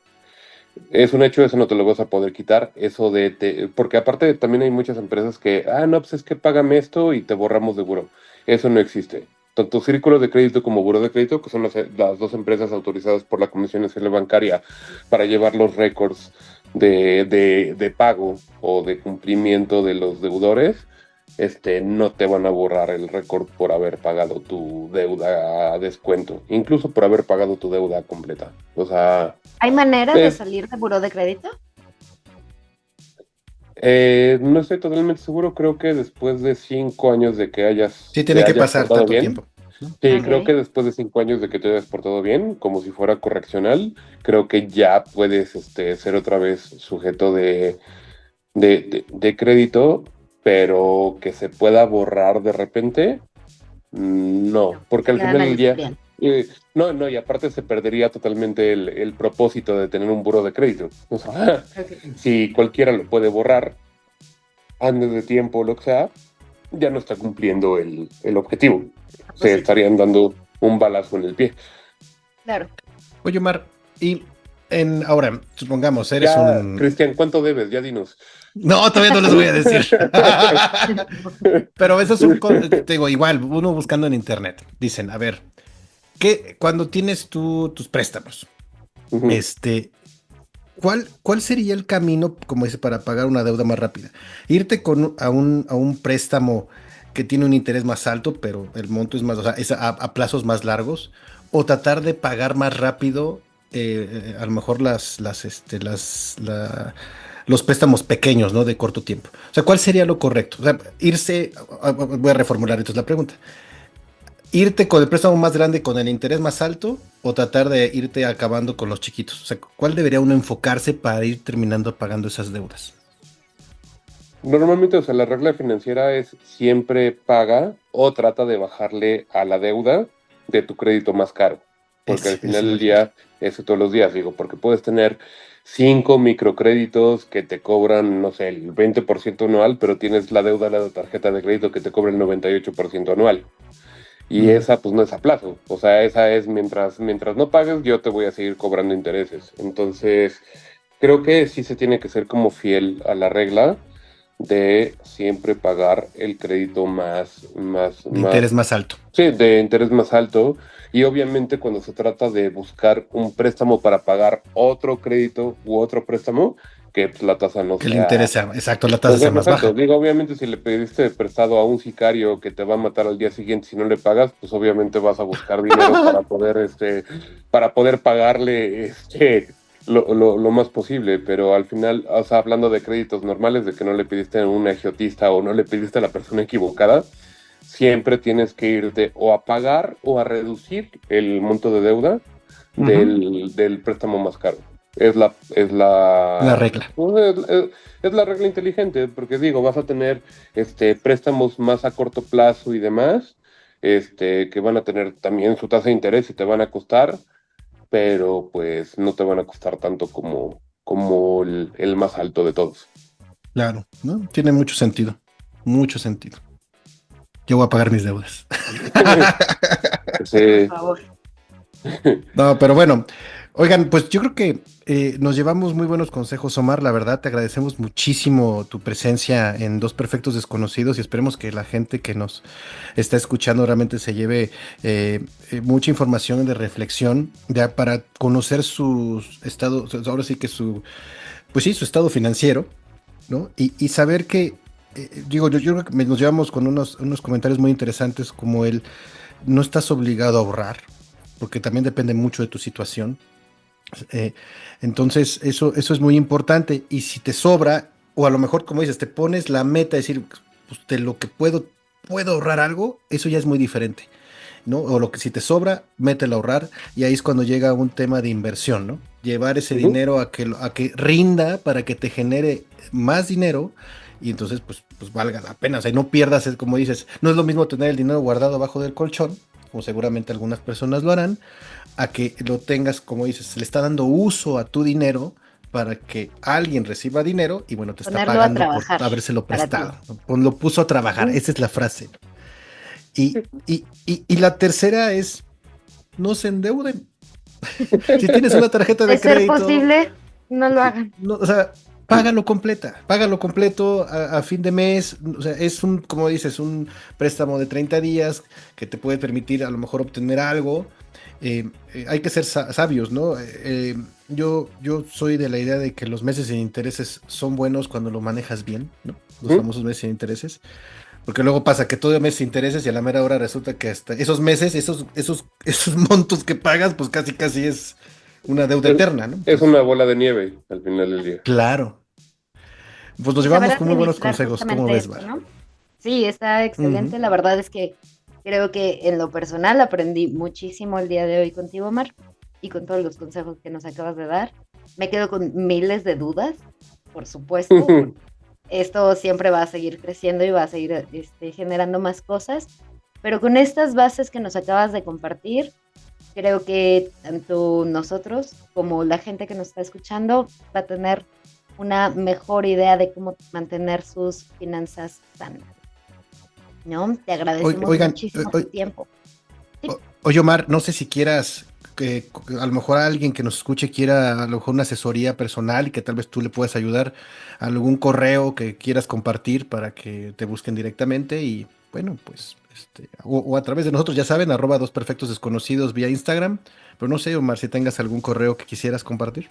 Es un hecho, eso no te lo vas a poder quitar, porque aparte también hay muchas empresas que, no, pues es que págame esto y te borramos de buró. Eso no existe. Tanto Círculo de Crédito como Buró de Crédito, que son las dos empresas autorizadas por la Comisión Nacional Bancaria para llevar los récords de pago o de cumplimiento de los deudores, no te van a borrar el récord por haber pagado tu deuda a descuento, incluso por haber pagado tu deuda completa. O sea, ¿Hay maneras de es, salir de buró de crédito? no estoy totalmente seguro, creo que después de 5 años de que Sí, te tiene que hayas pasar portado tanto bien, tiempo, ¿no? sí, creo Ok. que después de 5 años de que te hayas portado bien, como si fuera correccional, creo que ya puedes ser otra vez sujeto de crédito, pero que se pueda borrar de repente, no, No, porque se al quedan final al del día, historial. no, no, y aparte se perdería totalmente el propósito de tener un buro de crédito. O sea, Ok. si cualquiera lo puede borrar antes de tiempo o lo que sea, ya no está cumpliendo el objetivo. Se Propósito. estarían dando un balazo en el pie. Claro. Oye, Omar, y ahora, supongamos, eres Ya, un... Cristian, ¿cuánto debes? Ya dinos. No, todavía no les voy a decir. Pero eso es te digo, igual, uno buscando en internet. Dicen, a ver, cuando tienes tus préstamos, Ujú. este, ¿cuál sería el camino, como dice, para pagar una deuda más rápida? Irte a un préstamo que tiene un interés más alto, pero el monto es más, o sea, es a plazos más largos, o tratar de pagar más rápido, a lo mejor los préstamos pequeños, ¿no? De corto tiempo. O sea, ¿cuál sería lo correcto? O sea, voy a reformular entonces la pregunta. ¿Irte con el préstamo más grande con el interés más alto o tratar de irte acabando con los chiquitos? O sea, ¿cuál debería uno enfocarse para ir terminando pagando esas deudas? Normalmente, o sea, la regla financiera es siempre paga o trata de bajarle a la deuda de tu crédito más caro, porque al Ese final es del muy cierto. día, eso todos los días, digo, porque puedes tener 5 microcréditos que te cobran, no sé, el 20% anual, pero tienes la deuda de la tarjeta de crédito que te cobra el 98% anual. Y Ujú. esa, pues, no es a plazo. O sea, esa es mientras no pagues, yo te voy a seguir cobrando intereses. Entonces, creo que sí se tiene que ser como fiel a la regla de siempre pagar el crédito De interés más alto. sí, de interés más alto. Y obviamente cuando se trata de buscar un préstamo para pagar otro crédito u otro préstamo, que pues, la tasa no Que le sea, interesa, exacto, la no tasa sea sea más más alto. baja. Digo, obviamente si le pediste prestado a un sicario que te va a matar al día siguiente si no le pagas, pues obviamente vas a buscar dinero para poder pagarle lo más posible, pero al final, o sea, hablando de créditos normales, de que no le pidiste a un agiotista o no le pidiste a la persona equivocada, siempre tienes que irte o a pagar o a reducir el monto de deuda Ujú. del préstamo más caro. Es la, es La la, regla. pues, es la regla inteligente, porque digo, vas a tener préstamos más a corto plazo y demás, que van a tener también su tasa de interés y te van a costar, pero pues no te van a costar tanto como el más alto de todos. Claro, ¿no? Tiene mucho sentido. Mucho sentido. Yo voy a pagar mis deudas. Por Sí. favor. No, pero bueno, oigan, pues yo creo que nos llevamos muy buenos consejos, Omar. La verdad, te agradecemos muchísimo tu presencia en Dos Perfectos Desconocidos y esperemos que la gente que nos está escuchando realmente se lleve mucha información de reflexión ya para conocer su estado, ahora sí que pues sí, su estado financiero, ¿no? Y saber que, yo creo que nos llevamos con unos comentarios muy interesantes como el no estás obligado a ahorrar, porque también depende mucho de tu situación. Eh, entonces, eso es muy importante. Y si te sobra, o a lo mejor, como dices, te pones la meta de decir, pues de lo que puedo ahorrar algo, eso ya es muy diferente. ¿no? O lo que si te sobra, mételo a ahorrar, y ahí es cuando llega un tema de inversión, ¿no? Llevar ese dinero a que rinda para que te genere más dinero y entonces pues valga la pena, o sea, no pierdas, como dices, no es lo mismo tener el dinero guardado abajo del colchón, como seguramente algunas personas lo harán, a que lo tengas, como dices, le está dando uso a tu dinero para que alguien reciba dinero y bueno, te está Ponerlo a pagando por trabajar habérselo para ti. prestado, ¿no? Lo puso a trabajar, esa es la frase. Y la tercera es, no se endeuden. Si tienes una tarjeta de De ser crédito, posible, no lo hagan. no, o sea, págalo completo a fin de mes. O sea, es como dices, un préstamo de 30 días que te puede permitir a lo mejor obtener algo. Hay que ser sabios, ¿no? Yo soy de la idea de que los meses sin intereses son buenos cuando lo manejas bien, ¿no? Los famosos meses sin intereses. Porque luego pasa que todo el mes sin intereses y a la mera hora resulta que hasta esos meses, esos montos que pagas, pues casi es una deuda eterna, ¿no? Es una bola de nieve al final del día. Claro. Pues nos Y llevamos saber con muy buenos administrar consejos. ¿Cómo justamente ves, esto, Val? ¿no? Sí, está excelente. La verdad es que creo que en lo personal aprendí muchísimo el día de hoy contigo, Omar, y con todos los consejos que nos acabas de dar. Me quedo con miles de dudas, por supuesto. Esto siempre va a seguir creciendo y va a seguir generando más cosas, pero con estas bases que nos acabas de compartir, creo que tanto nosotros como la gente que nos está escuchando va a tener una mejor idea de cómo mantener sus finanzas sanas, ¿no? Te agradecemos Oigan, muchísimo tu tiempo. Sí. oye, Omar, no sé si quieras que a lo mejor alguien que nos escuche quiera a lo mejor una asesoría personal y que tal vez tú le puedas ayudar, algún correo que quieras compartir para que te busquen directamente y bueno, pues o a través de nosotros, ya saben, @2perfectosdesconocidos vía Instagram, pero no sé, Omar, si tengas algún correo que quisieras compartir.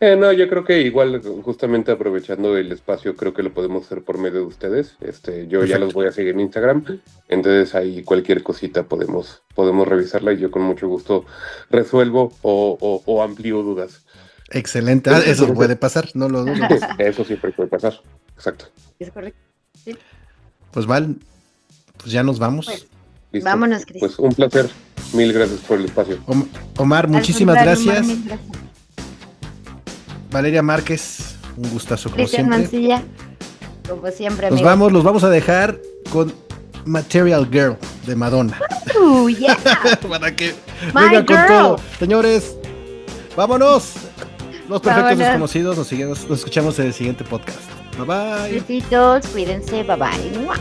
No, yo creo que igual, justamente aprovechando el espacio, creo que lo podemos hacer por medio de ustedes. Yo ya Perfecto. los voy a seguir en Instagram, entonces ahí cualquier cosita podemos revisarla y yo con mucho gusto resuelvo o amplío dudas. Excelente. Eso puede pasar, no lo dudes. Eso siempre puede pasar, exacto. Es correcto. Sí. Pues Val, pues ya nos vamos. Pues, Listo. vámonos, Cris. Pues un placer, mil gracias por el espacio. Omar, Al muchísimas contrario, Omar, gracias. mil gracias. Valeria Márquez, un gustazo como Cristian siempre. Mancilla, como siempre, Los vamos a dejar con Material Girl de Madonna. Yeah. Para que My vengan con girl. todo. Señores, vámonos. Los perfectos Vámonos. desconocidos. Nos escuchamos en el siguiente podcast. Bye bye. Besitos, cuídense, bye bye. ¡Mua!